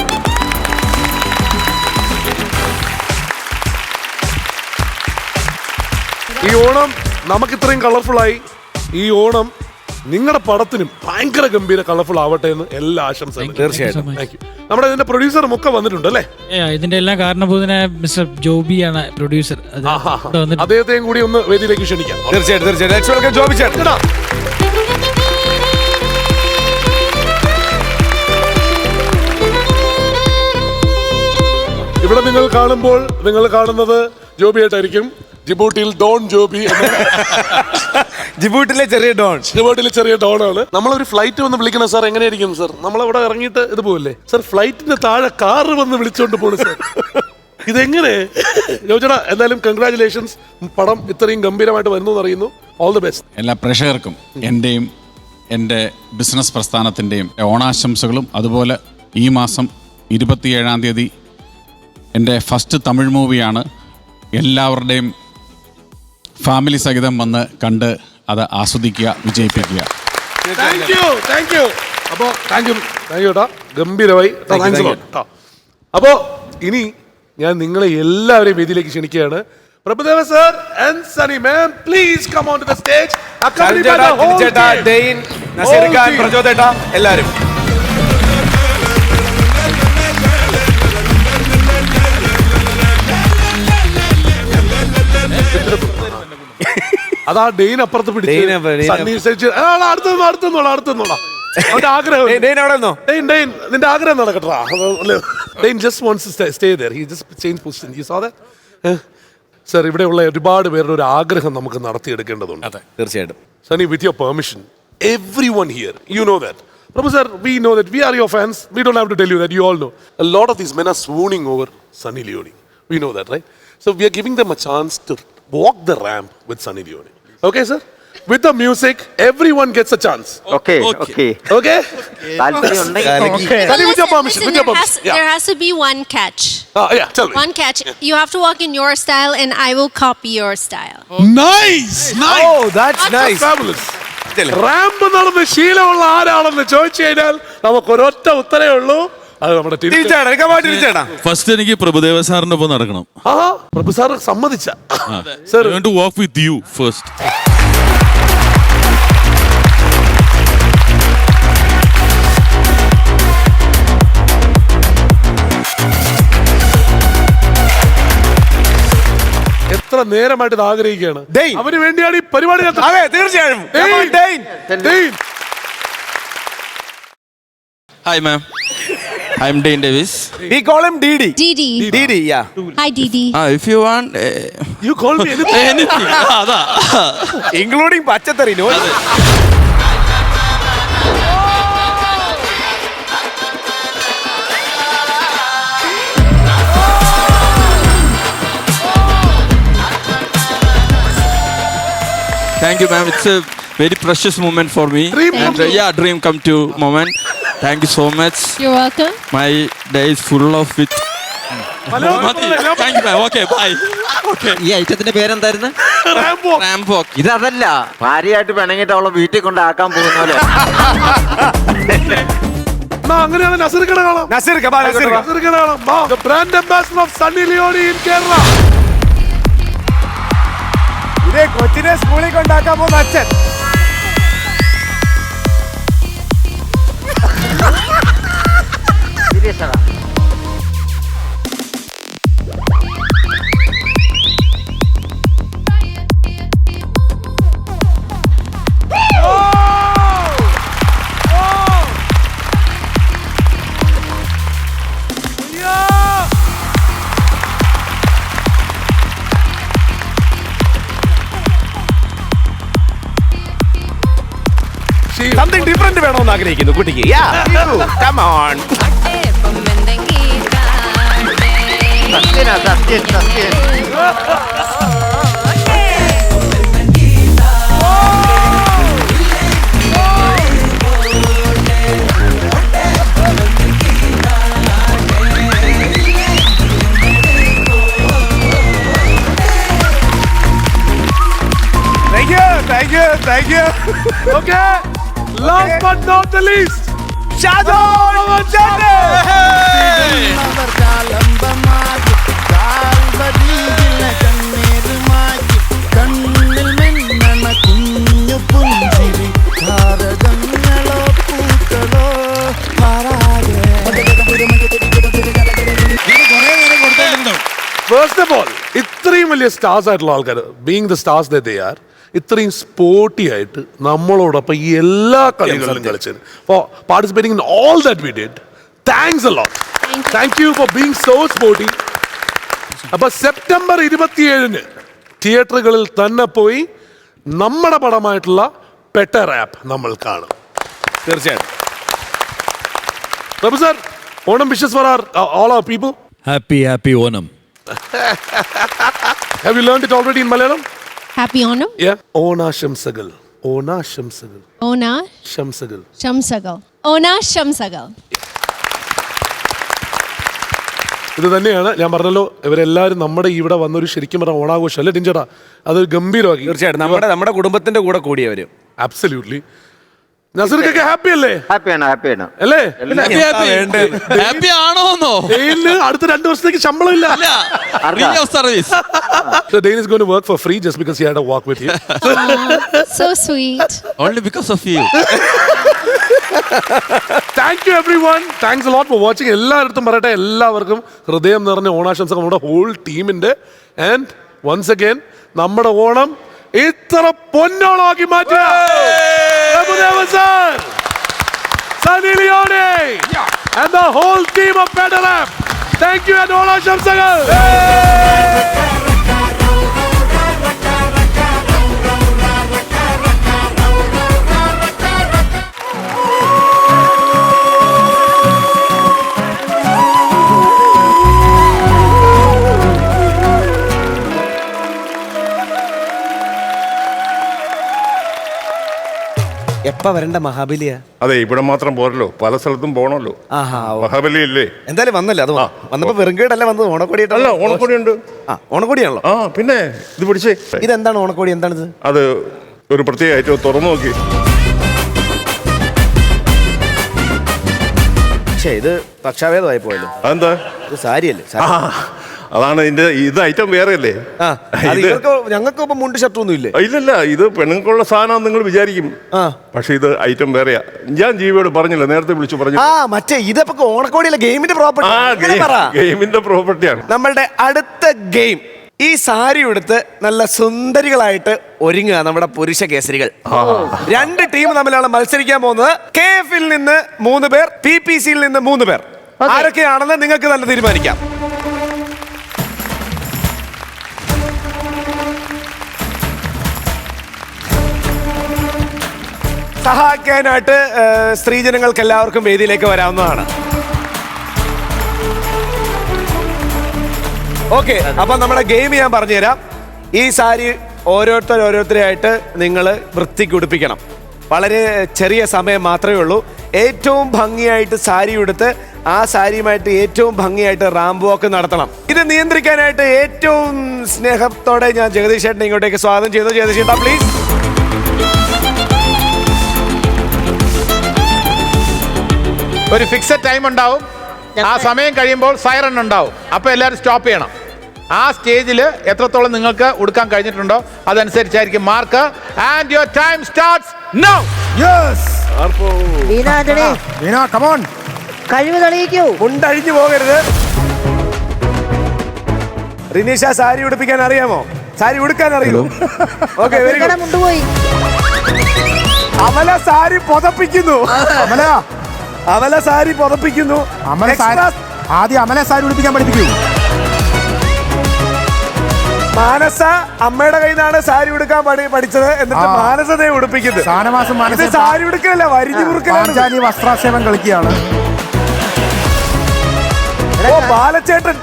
ഈ ഓണം നമുക്ക് ഇത്രയും കളർഫുൾ ആയി. ഈ ഓണം നിങ്ങളുടെ പടത്തിനും ഭയങ്കര ഗംഭീര കളർഫുൾ ആവട്ടെ എന്ന് എല്ലാ ആശംസകളും. തീർച്ചയായിട്ടും. നമ്മുടെ ഇതിന്റെ പ്രൊഡ്യൂസറും ഒക്കെ വന്നിട്ടുണ്ട് അല്ലേ? ഇതിന്റെ എല്ലാം കാരണഭൂതനായ മിസ്റ്റർ ജോബിയാണ് പ്രൊഡ്യൂസർ. അദ്ദേഹത്തെയും കൂടി ഒന്ന് വേദിയിലേക്ക് ക്ഷണിക്കാം. തീർച്ചയായിട്ടും. ജോബി ചേട്ടാ. ഇവിടെ നിങ്ങൾ കാണുമ്പോൾ നിങ്ങൾ കാണുന്നത് ജോബിയായിട്ടായിരിക്കും. ജിബൂട്ടിയിൽ ഡോൺ ജോബി, ജിബൂട്ടിലെ ചെറിയ ഡോൺ ആണ്. നമ്മളൊരു ഫ്ലൈറ്റ് വന്ന് വിളിക്കണം സാർ, എങ്ങനെയായിരിക്കും സാർ? നമ്മളവിടെ ഇറങ്ങിയിട്ട് ഇത് പോവില്ലേ സാർ? ഫ്ലൈറ്റിന്റെ താഴെ കാറ് വന്ന് വിളിച്ചോണ്ട് പോണു സാർ. ഇതെങ്ങനെ ജോജടാ? എന്തായാലും കൺഗ്രാറ്റുലേഷൻസ്. പടം ഇത്രയും ഗംഭീരമായിട്ട് വരുന്നു എന്നറിയുന്നു. All the best. എല്ലാ പ്രേക്ഷകർക്കും എൻ്റെയും എൻ്റെ ബിസിനസ് പ്രസ്ഥാനത്തിൻ്റെയും ഓണാശംസകളും. അതുപോലെ ഈ മാസം 27-ാം തീയതി എൻ്റെ ഫസ്റ്റ് തമിഴ് മൂവിയാണ്. എല്ലാവരുടെയും ഫാമിലി സഹിതം വന്ന് കണ്ട് അത് ആസ്വദിക്കുക, വിജയിപ്പിക്കുക. അപ്പോൾ താങ്ക് യു കേട്ടോ, ഗംഭീരമായി. അപ്പോൾ ഇനി ഞാൻ നിങ്ങളെ എല്ലാവരെയും വേദിയിലേക്ക് ക്ഷണിക്കുകയാണ്. Prabhudeva sir and Sunny ma'am, please come on to the stage. എല്ലാവരും അതാ ഡെയിൻ അപ്പുറത്ത് പിടിച്ച് അടുത്തുന്നോളാം. അവന്റെ ആഗ്രഹം നിന്റെ ആഗ്രഹം നടക്കട്ടാ. Dane just wants to stay there. He just change position. You saw that? Sir, ഇവിടെയുള്ള ഒരുപാട് പേരുടെ ഒരു ആഗ്രഹം നമുക്ക് നടത്തിയെടുക്കേണ്ടതുണ്ട്. തീർച്ചയായിട്ടും. Sunny, with your permission, everyone here, you know that. Prabhu sir, we know that we are your fans. We don't have to tell you that. You all know. A lot of these men are swooning over Sunny Leone. We know that, right? So we are giving them a chance to walk the ramp with Sunny Leone. Okay, sir? With the music, everyone gets a chance. Okay Okay. Okay Okay? താല്പര്യം ഉണ്ടെങ്കിൽ Sunny, with your permission. With your permission. Yeah. there has to be one catch. Yeah, tell me. One catch. You have to walk in your style, and I will copy your style. Nice! Nice! Oh, that's nice. Fabulous. Ramp നടന്ന് ശീലമുള്ള ആരാണെന്ന് ചോദിച്ചു കഴിഞ്ഞാൽ നമുക്ക് ഒരൊറ്റ ഉത്തരേ ഉള്ളൂ. അത് നമ്മുടെ തിരിച്ചാടാ, തിരിച്ചാടാ. First എനിക്ക് പ്രഭുദേവ സാറിന്റെ ഒപ്പം നടക്കണം. പ്രഭു sir സമ്മതിച്ച Sir, I want to walk with you first. എത്ര നേരമായിട്ട് ഇത് ആഗ്രഹിക്കുകയാണ്. ഡെയ്ൻ. അവന് വേണ്ടിയാണ് ഈ പരിപാടി നടത്തുന്നത്. അതെ, തീർച്ചയായും. Dain. Dain. Dain. Hi, ma'am. I'm Dane Davis. We call him Didi. Didi. Didi, yeah. Hi, Didi. If you want You call me anything. anything, അതാ. Including പച്ചത്തറി, no? Thank you, ma'am. It's a very precious moment for me. Dream come And, true. yeah, dream come true moment. Thank you so much. You're welcome. My day is full of with. Malayalam പറഞ്ഞില്ല. Thank you, ma'am. Okay, bye. Okay. ഈ ഐറ്റത്തിന്റെ പേരെന്തായിരുന്നു? Rambo. Ramp walk. ഇതല്ല, ഭാര്യയായിട്ട് പിണങ്ങിട്ട് അവളെ വീട്ടിൽ കൊണ്ടാക്കാൻ പോകുന്ന പോലെ. എന്നാ അങ്ങനെയാണ് നസീർക്കട കാണാം. നസീർക്ക, ബാ, നസീർക്ക. നസീർക്കട കാണാം. വാ. The brand ambassador of Sunny Leone in Kerala. ഇതേ കൊച്ചിനെ സ്കൂളിൽ കൊണ്ടാക്കാൻ പോകുന്ന അച്ഛൻ. Serious ആടാ. Something different വേണമെന്ന് ആഗ്രഹിക്കുന്നു കുട്ടിക്ക്. Yeah, you. Come on. സത്യം. Thank you. Thank you. Okay. Last but not the least. Shajon ചേട്ടൻ. First of all, ഇത്രയും വലിയ സ്റ്റാർസ് ആയിട്ടുള്ള ആൾക്കാർ, being the stars that they are, ഇത്രയും സ്പോർട്ടി ആയിട്ട് നമ്മളോടൊപ്പം ഈ എല്ലാ കളികളിലും കളിച്ചത്, four participating in all that we did, thanks a lot. Thank you for being so sporty. അപ്പൊ സെപ്റ്റംബർ 27 തിയേറ്ററുകളിൽ തന്നെ പോയി നമ്മുടെ പടമായിട്ടുള്ള പെട്ടർ ആപ്പ് നമ്മൾ കാണും. തീർച്ചയായിട്ടും. Prabhu sir, Onam wishes for all our people. Happy Onam. Have you learned it already in Malayalam? Happy Onam. Yeah. Onashamsagal. Onashamsagal. Ona Shamsagal. Shamsagal. Ona Shamsagal. ഇത് തന്നെയാണ് ഞാൻ പറഞ്ഞല്ലോ, ഇവരെല്ലാവരും നമ്മുടെ ഇവിടെ വന്നൊരു ശരിക്കും പറഞ്ഞ ഓണാഘോഷം അല്ലേ ടിഞ്ചേട്ടാ? അതൊരു ഗംഭീരമാക്കി. തീർച്ചയായിട്ടും നമ്മുടെ കുടുംബത്തിന്റെ കൂടെ കൂടിയവര്. അബ്സല്യൂട്ട്ലി. നസീർക്കൊക്കെ ഹാപ്പി അല്ലേ? ഹാപ്പിയാണ് അല്ലേ? Happy ആണോന്നോ? ഡെയിന് അടുത്ത 2 വർഷത്തേക്ക് ശമ്പളം ഇല്ല. Free of service. So Dane is going to work for free just because he had a walk with you. So sweet. Only because of you. Thank you everyone. Thanks a lot for watching. എല്ലാവരും പറയട്ടെ, എല്ലാവർക്കും ഹൃദയം നിറഞ്ഞ ഓണാശംസകൾ നമ്മുടെ whole ടീമിന്റെ. And once again നമ്മുടെ ഓണം ഇത്ര പൊന്നോളമാക്കി മാറ്റുക Prabhudev sir, Sunny Leone, and the whole team of Petter App. Thank you and Onashamsagal. എപ്പ വരണ്ട മഹാബലിയ? അതെ, ഇവിടെ മാത്രം പോരല്ലോ, പല സ്ഥലത്തും പോണല്ലോ. ആഹാ, മഹാബലി അല്ലേ? എന്തായാലും വന്നല്ലേ, അത് വന്നപ്പോ വെറുങ്കേടല്ല വന്നത്, ഓണക്കോടിയായിട്ടല്ല. അല്ല, ഓണക്കോടി ഉണ്ട്. ഓണക്കോടിയാണല്ലോ. ആ പിന്നെ ഇത് പിടിച്ചേ. ഇതെന്താണ് ഓണക്കോടി? എന്താണിത്? അത് ഒരു പ്രത്യേക ഐറ്റം, തുറന്നു നോക്കി. പക്ഷേ ഇത് പക്ഷാഭേദമായി പോയല്ലോ. അതെന്താ? ഇത് സാരിയല്ലേ? അതാണ് ഇത് ഐറ്റം വേറെ അല്ലേ? ഞങ്ങൾക്ക് ഇപ്പൊ മുണ്ട് ഷർട്ട് ഒന്നും ഇല്ലേ? ഇല്ലല്ല, ഇത് പെണ്ണുങ്ങൾക്കുള്ള സാധനം നിങ്ങൾ വിചാരിക്കും, പക്ഷെ ഇത് ഐറ്റം വേറെയാ. ഞാൻ ജീവിയോട് പറഞ്ഞില്ല, നേരത്തെ വിളിച്ചു പറഞ്ഞു. മറ്റേ ഇതൊക്കെ ഓണക്കോടിയല്ല, ഗെയിമിന്റെ പ്രോപ്പർട്ടി. ഗെയിമിന്റെ പ്രോപ്പർട്ടിയാണ്. നമ്മളുടെ അടുത്ത ഗെയിം, ഈ സാരി ഉടുത്ത് നല്ല സുന്ദരികളായിട്ട് ഒരുങ്ങുക നമ്മുടെ പുരുഷ കേസരികൾ. 2 ടീം തമ്മിലാണ് മത്സരിക്കാൻ പോകുന്നത്. KF-ൽ നിന്ന് 3 പേർ, PPC-യിൽ നിന്ന് 3 പേർ. ആരൊക്കെയാണെന്ന് നിങ്ങൾക്ക് തന്നെ തീരുമാനിക്കാം. സഹായിക്കാനായിട്ട് സ്ത്രീജനങ്ങൾക്ക് എല്ലാവർക്കും വേദിയിലേക്ക് വരാവുന്നതാണ്. ഓക്കെ, അപ്പൊ നമ്മുടെ ഗെയിം ഞാൻ പറഞ്ഞുതരാം. ഈ സാരി ഓരോരുത്തരായിട്ട് നിങ്ങൾ വൃത്തിക്ക് ഉടുപ്പിക്കണം. വളരെ ചെറിയ സമയം മാത്രമേ ഉള്ളൂ. ഏറ്റവും ഭംഗിയായിട്ട് സാരി ഉടുത്ത് ആ സാരിയുമായിട്ട് ഏറ്റവും ഭംഗിയായിട്ട് റാമ്പ് വാക്ക് നടത്തണം. ഇത് നിയന്ത്രിക്കാനായിട്ട് ഏറ്റവും സ്നേഹത്തോടെ ഞാൻ ജഗദീഷ് ചേട്ടനെ ഇങ്ങോട്ടേക്ക് സ്വാഗതം ചെയ്തു. ജഗദീഷ് ചേട്ടാ പ്ലീസ്. ഒരു ഫിക്സഡ് ടൈം ഉണ്ടാവും. ആ സമയം കഴിയുമ്പോൾ സൈറൺ ഉണ്ടാവും. അപ്പോൾ എല്ലാവരും സ്റ്റോപ്പ് ചെയ്യണം. ആ സ്റ്റേജിൽ എത്രത്തോളം നിങ്ങൾക്ക് ഉടുക്കാൻ കഴിഞ്ഞിട്ടുണ്ടോ അതനുസരിച്ചായിരിക്കും mark. And your time starts now. കഴിവ് തെളിയിക്കൂ. മുണ്ടഴിഞ്ഞു പോകരുത്. റിനീഷ, സാരി ഉടുപ്പിക്കാൻ അറിയാമോ? സാരി ഉടുക്കാൻ അറിയോ? Okay, very good. Amala sari പുതപ്പിക്കുന്നു. അമല സാരി പുതപ്പിക്കുന്നു. ആദ്യം അമല സാരി ഉടുപ്പിക്കാൻ പഠിപ്പിക്കൂ. മാനസ അമ്മയുടെ കയ്യിൽ നിന്നാണ് സാരി ഉടുക്കാൻ പഠിച്ചത്. എന്നിട്ട് മാനസതയെ ഉടുപ്പിക്കുന്നത്. സാരി ഉടുക്കലല്ല, വരിഞ്ഞു കുറുക്കലാണ്. വസ്ത്രാക്ഷേപം കളിക്കുകയാണ്. ബാലച്ചേട്ടൻ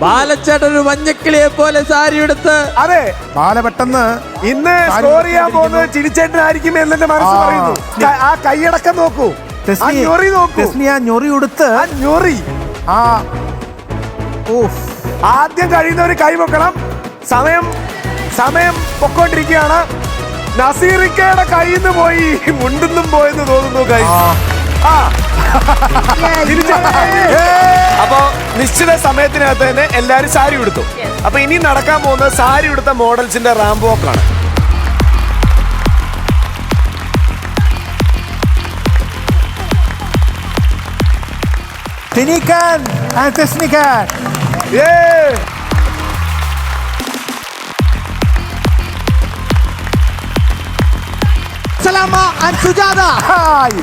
ബാലച്ചേട്ടൻ ഒരു മഞ്ഞക്കിളിയെ പോലെ സാരി എടുത്ത്. അതെ, ബാല പെട്ടെന്ന് ഇന്ന് സ്കോർ ചെയ്യാൻ പോകുന്നത് ചിരിച്ചേട്ടനായിരിക്കും എന്നെ മനസ്സ് പറയുന്നു. ആ കൈയടക്കം നോക്കൂ, ഞൊറി നോക്കൂ. ഞൊറി ഉടുത്ത് ആദ്യം കഴിയുന്നവർ കൈവെക്കണം. സമയം പൊക്കോണ്ടിരിക്കുകയാണ്. നസീറിക്കയുടെ കയ്യിൽ നിന്ന് പോയി, മുണ്ടെന്നും പോയെന്ന് തോന്നുന്നു കൈ. അപ്പൊ നിശ്ചിത സമയത്തിനകത്ത് തന്നെ എല്ലാരും സാരി ഉടുത്തു. അപ്പൊ ഇനി നടക്കാൻ പോകുന്നത് സാരി ഉടുത്ത മോഡൽസിന്റെ റാമ്പ് വാക്കാണ്. Valsalama and Sujata. Hi.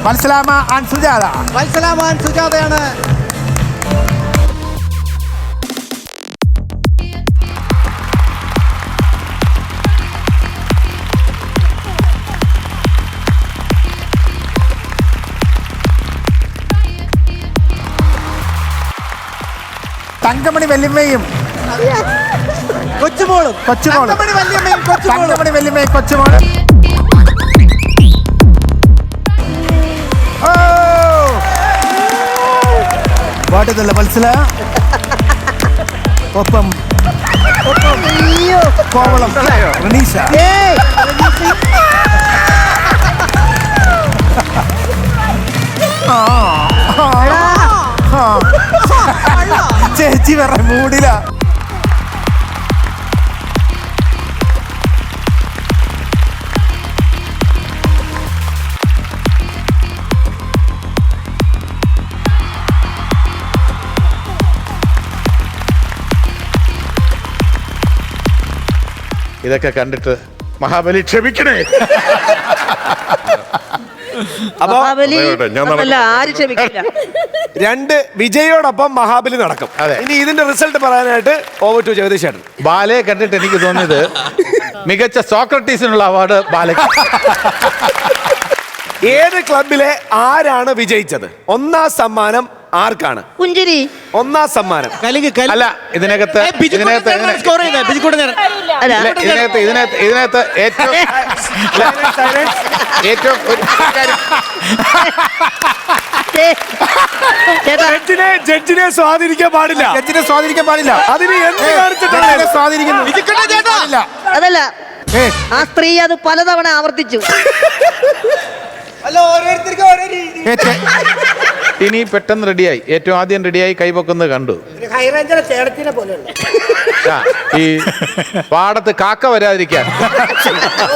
Valsalama and Sujata. Valsalama and Sujatayana. Thankamani വല്യമ്മയും കൊച്ചുമോളും. തങ്കമണി വല്യമ്മയും കൊച്ചുമോളും. പാട്ടുതല്ല മത്സല. ഒപ്പം കോവളം റനീഷ. ചേച്ചി വേറെ മൂടില. ഇതൊക്കെ കണ്ടിട്ട് മഹാബലി ക്ഷമിക്കണേ. രണ്ട് വിജയോടൊപ്പം മഹാബലി നടക്കും. ഇനി ഇതിന്റെ റിസൾട്ട് പറയാനായിട്ട് ഓവർ ടു ജഗദീഷ് ചേട്ടൻ. ബാലയെ കണ്ടിട്ട് എനിക്ക് തോന്നിയത് മികച്ച സോക്രട്ടീസിനുള്ള അവാർഡ് ബാലയ്ക്ക്. ഏത് ക്ലബിലെ ആരാണ് വിജയിച്ചത്? ഒന്നാം സമ്മാനം ആർക്കാണ്? പുഞ്ചിരി. ഒന്നാം സമ്മാനം അല്ല, ഇതിനകത്ത് ഇതിനകത്ത് ഏറ്റവും ഒരു കാര്യം ജഡ്ജിനെ സ്വാധീനിക്കാൻ പാടില്ല. അതിന് എന്ത് കാണിച്ചിട്ടാണ് സ്വാധീനിക്കുന്നത്? അതല്ല, ആ സ്ത്രീ അത് പലതവണ ആവർത്തിച്ചു. ഇനി പെട്ടെന്ന് റെഡിയായി, ഏറ്റവും ആദ്യം റെഡിയായി കൈപൊക്കുന്നത് കണ്ടു. ഈ പാടത്ത് കാക്ക വരാതിരിക്കാൻ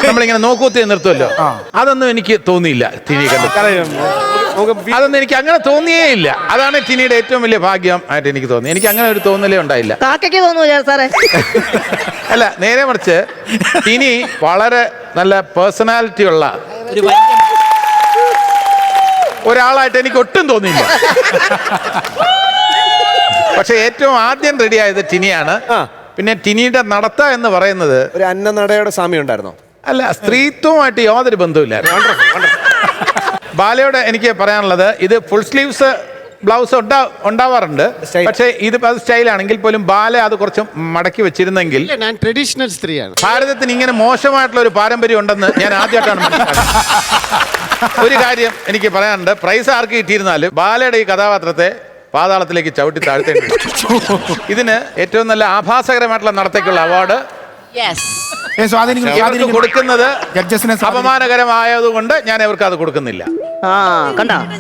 നമ്മളിങ്ങനെ നോക്കൂത്തി നിർത്തുമല്ലോ, അതൊന്നും എനിക്ക് തോന്നിയില്ല ടിനി കണ്ടു. അതൊന്നും എനിക്ക് അങ്ങനെ തോന്നിയേ ഇല്ല. അതാണ് ടിനിയുടെ ഏറ്റവും വലിയ ഭാഗ്യം ആയിട്ട് എനിക്ക് തോന്നി. എനിക്ക് അങ്ങനെ ഒരു തോന്നലേ ഉണ്ടായില്ല. കാക്കയ്ക്ക് തോന്നുന്നു സാറേ. അല്ല, നേരെ മറിച്ച് ടിനി വളരെ നല്ല പേഴ്സണാലിറ്റി ഉള്ള ഒരാളായിട്ട് എനിക്ക് ഒട്ടും തോന്നിയില്ല. പക്ഷെ ഏറ്റവും ആദ്യം റെഡി ആയത് ടിനിയാണ്. പിന്നെ ടിനിയുടെ നടത്ത എന്ന് പറയുന്നത് ഒരു അന്നനടയുടെ സാമ്യം ഉണ്ടായിരുന്നോ? അല്ല, സ്ത്രീത്വമായിട്ട് യാതൊരു ബന്ധവുമില്ലായിരുന്നു. ബാലയോട് എനിക്ക് പറയാനുള്ളത്, ഇത് ഫുൾ സ്ലീവ്സ് ബ്ലൗസ് ഉണ്ടാവാറുണ്ട്, പക്ഷേ ഇത് സ്റ്റൈലാണെങ്കിൽ പോലും ബാല അത് കുറച്ച് മടക്കി വെച്ചിരുന്നെങ്കിൽ. ഞാൻ ട്രഡീഷണൽ സ്ത്രീയാണ്. ഭാരതത്തിന് ഇങ്ങനെ മോശമായിട്ടുള്ള ഒരു പാരമ്പര്യം ഉണ്ടെന്ന് ഞാൻ ആദ്യമായിട്ടാണ് മനസ്സിലാക്കുന്നത്. ഒരു കാര്യം എനിക്ക് പറയാനുണ്ട്, പ്രൈസ് ആർക്ക് കിട്ടിയിരുന്നാലും ബാലയുടെ ഈ കഥാപാത്രത്തെ പാതാളത്തിലേക്ക് ചവിട്ടി താഴ്ത്തേണ്ടി. ഇതിന് ഏറ്റവും നല്ല ആഭാസകരമായിട്ടുള്ള നടത്തേക്കുള്ള അവാർഡ് കൊടുക്കുന്നത് അപമാനകരമായതുകൊണ്ട് ഞാൻ അവർക്ക് അത് കൊടുക്കുന്നില്ല.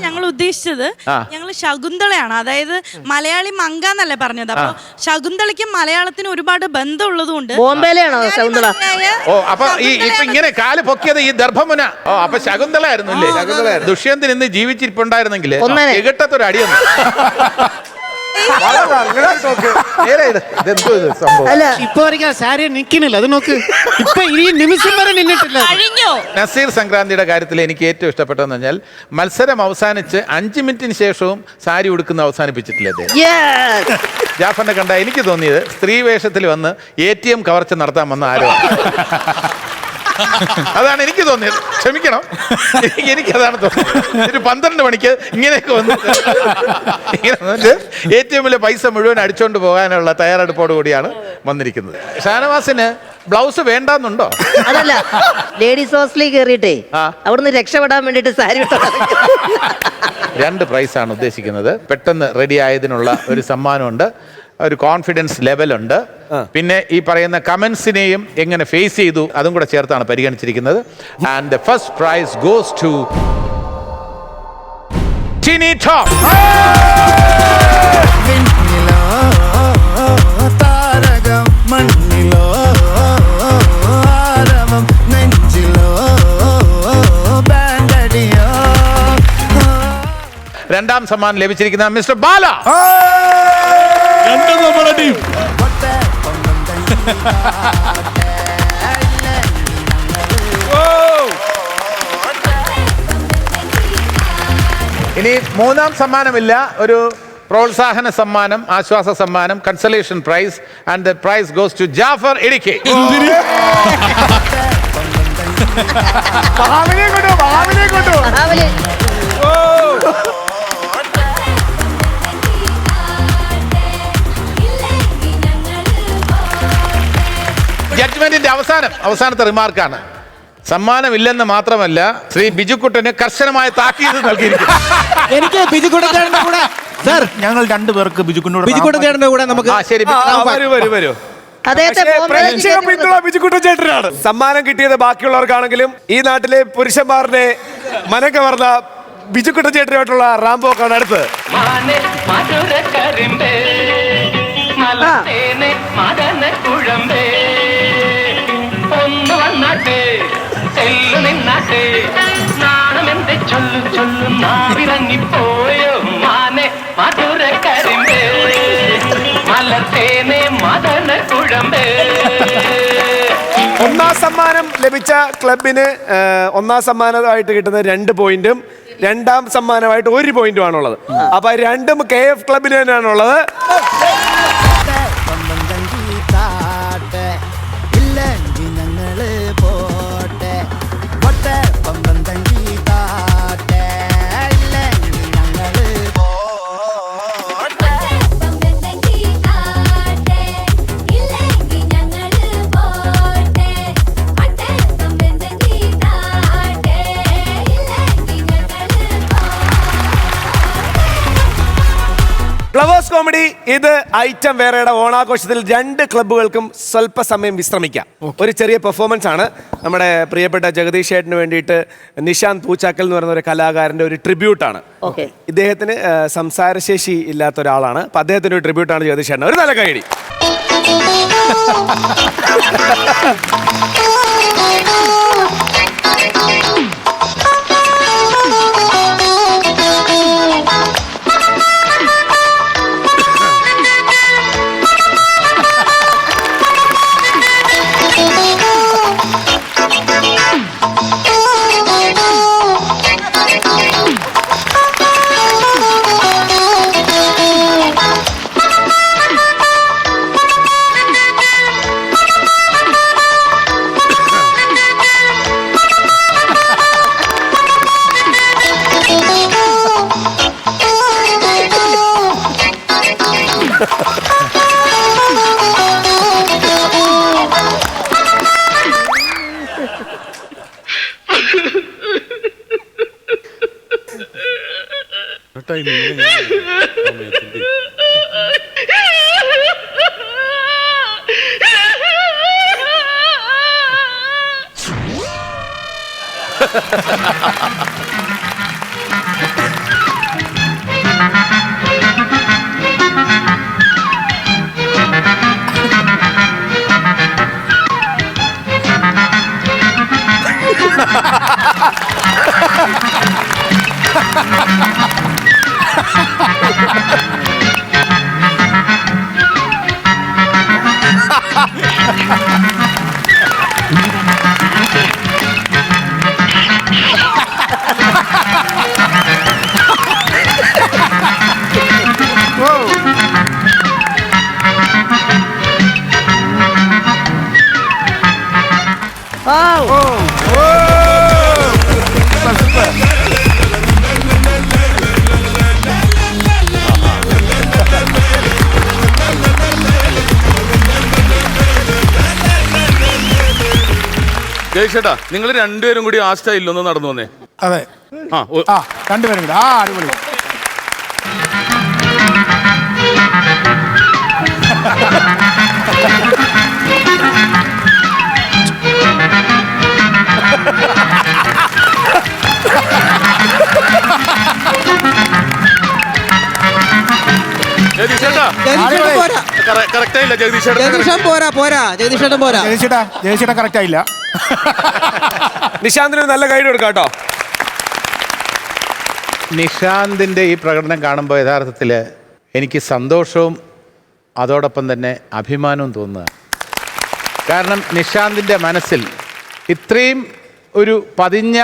ഞങ്ങൾ ഉദ്ദേശിച്ചത് ഞങ്ങൾ ശകുന്തളയാണ്, അതായത് മലയാളി മങ്ക എന്നല്ലേ പറഞ്ഞത്. അപ്പൊ ശകുന്തളയ്ക്ക് മലയാളത്തിന് ഒരുപാട് ബന്ധമുള്ളതുകൊണ്ട് ബോംബെയിലാണോ ശകുന്തള? ഓ, അപ്പൊ ഇപ്പൊ ഇങ്ങനെ കാല് പൊക്കിയത് ഈ ദർഭമുന. ഓ, അപ്പൊ ശകുന്തളായിരുന്നു അല്ലേ? ദുഷ്യന്തൻ ഇന്ന് ജീവിച്ചിരിപ്പുണ്ടായിരുന്നെങ്കിൽ എകിട്ടത്തൊരു അടിയൊന്നും. നസീർ സംക്രാന്തിയുടെ കാര്യത്തിൽ എനിക്ക് ഏറ്റവും ഇഷ്ടപ്പെട്ടതെന്ന് പറഞ്ഞാൽ മത്സരം അവസാനിച്ച് 5 മിനിറ്റിന് ശേഷവും സാരി ഉടുക്കുന്ന അവസാനിപ്പിച്ചിട്ടില്ല അദ്ദേഹം. ജാഫറിനെ കണ്ട എനിക്ക് തോന്നിയത് സ്ത്രീ വേഷത്തിൽ വന്ന് ATM കവർച്ച നടത്താൻ വന്ന ആരോ. അതാണ് എനിക്ക് തോന്നിയത്. ക്ഷമിക്കണം, എനിക്കതാണ് തോന്നിയത്. ഒരു 12 മണിക്ക് ഇങ്ങനെയൊക്കെ വന്നിട്ട് ATMലെ പൈസ മുഴുവൻ അടിച്ചോണ്ട് പോകാനുള്ള തയ്യാറെടുപ്പോട് കൂടിയാണ് വന്നിരിക്കുന്നത്. ഷാനവാസിന് ബ്ലൗസ് വേണ്ടെന്നുണ്ടോ? അതല്ല, ലേഡീസ് ഹോസ്റ്റലിൽ കയറിയിട്ടേ അവിടുന്ന് രക്ഷപ്പെടാൻ വേണ്ടിട്ട് സാരി 2 പ്രൈസാണ് ഉദ്ദേശിക്കുന്നത്. പെട്ടെന്ന് റെഡി ആയതിനുള്ള ഒരു സമ്മാനമുണ്ട്, ഒരു കോൺഫിഡൻസ് ലെവലുണ്ട്, പിന്നെ ഈ പറയുന്ന കമന്റ്സിനെയും എങ്ങനെ ഫേസ് ചെയ്തു അതും കൂടെ ചേർത്താണ് പരിഗണിച്ചിരിക്കുന്നത്. And the first prize goes to Tiny Tom. രണ്ടാം സമ്മാനം ലഭിച്ചിരിക്കുന്ന മിസ്റ്റർ ബാല. ഇനി മൂന്നാം സമ്മാനമില്ല, ഒരു പ്രോത്സാഹന സമ്മാനം, ആശ്വാസ സമ്മാനം, consolation prize. And the prize goes to Jafar Idukki. ജഡ്ജ്മെന്റിന്റെ അവസാനത്തെ റിമാർക്കാണ്. സമ്മാനമില്ലെന്ന് മാത്രമല്ല, ശ്രീ ബിജുക്കുട്ടന് കർശനമായ താക്കീത് നൽകിയിരിക്കുന്നു. എനിക്ക് ബിജുക്കുട്ടന്റെ കൂടെ സർ, ഞങ്ങൾ 2 പേർക്ക് ബിജുക്കുട്ടന്റെ കൂടെ നമുക്ക് വരൂ. ബിജുക്കുട്ടൻ ചേട്ടനാണ്. സമ്മാനം കിട്ടിയത് ബാക്കിയുള്ളവർക്കാണെങ്കിലും ഈ നാട്ടിലെ പുരുഷന്മാരുടെ മനം കവർന്ന ബിജുക്കുട്ടൻ ചേട്ടനായിട്ടുള്ള റാംബോക്കാണ് അടുത്ത്. ഒന്നാം സമ്മാനം ലഭിച്ച ക്ലബിന് ഒന്നാം സമ്മാനമായിട്ട് കിട്ടുന്ന 2 പോയിന്റും രണ്ടാം സമ്മാനമായിട്ട് 1 പോയിന്റും ആണുള്ളത്. അപ്പൊ 2 KF ക്ലബിന് തന്നെയാണുള്ളത്. ഇത് ഐറ്റം വേറെയുടെ ഓണാഘോഷത്തിൽ 2 ക്ലബ്ബുകൾക്കും സ്വല്പസമയം വിശ്രമിക്കാം. ഒരു ചെറിയ പെർഫോമൻസ് ആണ്. നമ്മുടെ പ്രിയപ്പെട്ട ജഗദീഷ് ചേട്ടന് വേണ്ടിയിട്ട് നിശാന്ത് പൂച്ചാക്കൽ എന്ന് പറയുന്ന ഒരു കലാകാരന്റെ ഒരു ട്രിബ്യൂട്ടാണ്. ഇദ്ദേഹത്തിന് സംസാരശേഷി ഇല്ലാത്ത ഒരാളാണ്. അപ്പൊ അദ്ദേഹത്തിന്റെ ഒരു ട്രിബ്യൂട്ടാണ് ജഗദീഷ് ചേട്ടൻ. ഒരു നല്ല കൈയടി. ജയിച്ചേട്ടാ, നിങ്ങൾ രണ്ടുപേരും കൂടി ആ സ്റ്റൈലിലൊന്ന് നടന്നു വന്നേ. അതെ, രണ്ടുപേരും കൂടി. അടിപൊളി. ജഗദീഷേട്ടൻ കറക്റ്റ് ആയില്ല. നിശാന്തിന് നല്ല ഗൈഡ് കൊടുക്കാം കേട്ടോ. നിശാന്തിൻ്റെ ഈ പ്രകടനം കാണുമ്പോൾ യഥാർത്ഥത്തിൽ എനിക്ക് സന്തോഷവും അതോടൊപ്പം തന്നെ അഭിമാനവും തോന്നുക. കാരണം നിശാന്തിൻ്റെ മനസ്സിൽ ഇത്രയും ഒരു പതിഞ്ഞ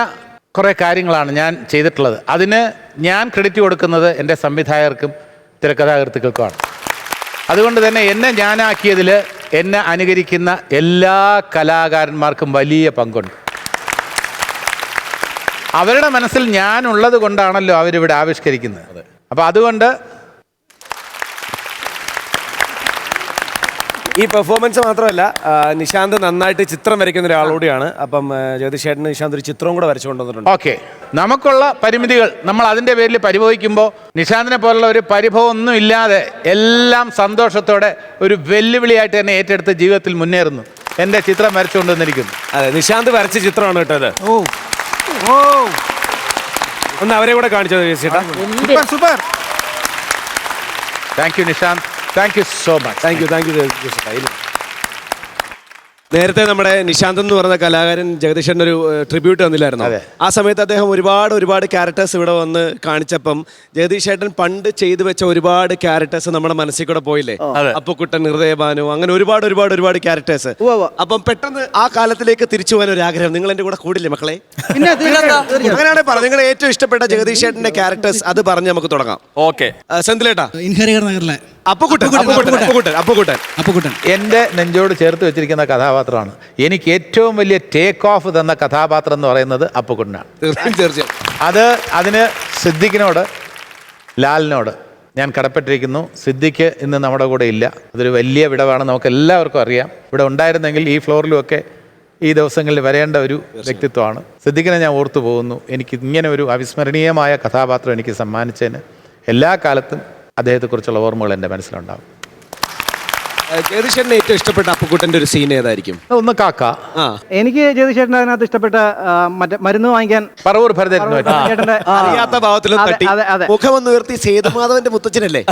കുറേ കാര്യങ്ങളാണ് ഞാൻ ചെയ്തിട്ടുള്ളത്. അതിന് ഞാൻ ക്രെഡിറ്റ് കൊടുക്കുന്നത് എൻ്റെ സംവിധായകർക്കും തിരക്കഥാകൃത്തുക്കൾക്കുമാണ്. അതുകൊണ്ട് തന്നെ എന്നെ ഞാനാക്കിയതിൽ എന്നെ അനുകരിക്കുന്ന എല്ലാ കലാകാരന്മാർക്കും വലിയ പങ്കുണ്ട്. അവരുടെ മനസ്സിൽ ഞാനുള്ളത് കൊണ്ടാണല്ലോ അവരിവിടെ ആവിഷ്കരിക്കുന്നത്. അപ്പോൾ അതുകൊണ്ട് ഈ പെർഫോമൻസ് മാത്രമല്ല, നിശാന്ത് നന്നായിട്ട് ചിത്രം വരയ്ക്കുന്ന ഒരാളോടെയാണ്. അപ്പം ജഗദീഷ് ചേട്ടന് നിശാന്ത് ഒരു ചിത്രവും കൂടെ വരച്ചു കൊണ്ടുവന്നിട്ടുണ്ട്. ഓക്കെ, നമുക്കുള്ള പരിമിതികൾ നമ്മൾ അതിൻ്റെ പേരിൽ പരിഭവിക്കുമ്പോൾ നിശാന്തിനെ പോലുള്ള ഒരു പരിഭവം ഒന്നും ഇല്ലാതെ എല്ലാം സന്തോഷത്തോടെ ഒരു വെല്ലുവിളിയായിട്ട് തന്നെ ഏറ്റെടുത്ത് ജീവിതത്തിൽ മുന്നേറുന്നു. എൻ്റെ ചിത്രം വരച്ചുകൊണ്ടുവന്നിരിക്കുന്നു. അതെ, നിശാന്ത് വരച്ച ചിത്രമാണ് കേട്ടത്. ഒന്ന് അവരെ കൂടെ കാണിച്ചത് ചേട്ടാ. Super. Thank you Nishanth, thank you so much. Thank you. നേരത്തെ നമ്മുടെ നിശാന്ത് എന്ന് പറഞ്ഞ കലാകാരൻ ജഗദീഷന്റെ ഒരു ട്രിബ്യൂട്ട് തന്നില്ലായിരുന്നു. ആ സമയത്ത് അദ്ദേഹം ഒരുപാട് ക്യാരക്ടേഴ്സ് ഇവിടെ വന്ന് കാണിച്ചപ്പം ജഗദീഷ് ചേട്ടൻ പണ്ട് ചെയ്തു വെച്ച ഒരുപാട് ക്യാരക്ടേഴ്സ് നമ്മുടെ മനസ്സിൽ കൂടെ പോയില്ലേ. അപ്പുക്കുട്ടൻ, ഹൃദയഭാനു, അങ്ങനെ ഒരുപാട് ക്യാരക്ടേഴ്സ്. അപ്പം പെട്ടെന്ന് ആ കാലത്തിലേക്ക് തിരിച്ചു പോകാൻ ഒരു ആഗ്രഹം. നിങ്ങൾ എന്റെ കൂടെ കൂടില്ലേ മക്കളെ? അങ്ങനെയാണെങ്കിൽ പറഞ്ഞു, നിങ്ങൾ ഏറ്റവും ഇഷ്ടപ്പെട്ട ജഗദീഷ് ചേട്ടന്റെ ക്യാരക്ടേഴ്സ് അത് പറഞ്ഞ് നമുക്ക് തുടങ്ങാം. ഓക്കെ, സെന്തിലേട്ടാ. നഗറിലെ അപ്പുക്കുട്ടൻ. എൻ്റെ നെഞ്ചോട് ചേർത്ത് വെച്ചിരിക്കുന്ന കഥാപാത്രമാണ്. എനിക്ക് ഏറ്റവും വലിയ ടേക്ക് ഓഫ് തന്ന കഥാപാത്രം എന്ന് പറയുന്നത് അപ്പുക്കുട്ടനാണ്. അതിന് സിദ്ദിഖിനോട്, ലാലിനോട് ഞാൻ കടപ്പെട്ടിരിക്കുന്നു. സിദ്ദിഖ് ഇന്ന് നമ്മുടെ കൂടെ ഇല്ല. അതൊരു വലിയ വിടവാണ്, നമുക്ക് എല്ലാവർക്കും അറിയാം. ഇവിടെ ഉണ്ടായിരുന്നെങ്കിൽ ഈ ഫ്ലോറിലുമൊക്കെ ഈ ദിവസങ്ങളിൽ വരേണ്ട ഒരു വ്യക്തിത്വമാണ്. സിദ്ദിഖിനെ ഞാൻ ഓർത്തു പോകുന്നു. എനിക്ക് ഇങ്ങനെ ഒരു അവിസ്മരണീയമായ കഥാപാത്രം എനിക്ക് സമ്മാനിച്ചതിന് എല്ലാ കാലത്തും അദ്ദേഹത്തെക്കുറിച്ചുള്ള ഓർമ്മകൾ എൻ്റെ മനസ്സിലുണ്ടാവും. ജഗദീഷേട്ടന് ഏറ്റവും ഇഷ്ടപ്പെട്ട അപ്പുക്കുട്ടന്റെ ഒരു സീൻ ഏതായിരിക്കും? ഒന്ന് കാക്ക. എനിക്ക് ജഗദീഷേട്ടൻ അതിനകത്ത് ഇഷ്ടപ്പെട്ട മറ്റേ മരുന്ന് വാങ്ങിക്കാൻ പറവൂർ ഭരതേട്ടന് അറിയാത്ത ഭാവത്തിലും തട്ടി മുഖമൊന്ന് ഉയർത്തി സേതുമാധവന്റെ മുത്തച്ഛനല്ലേ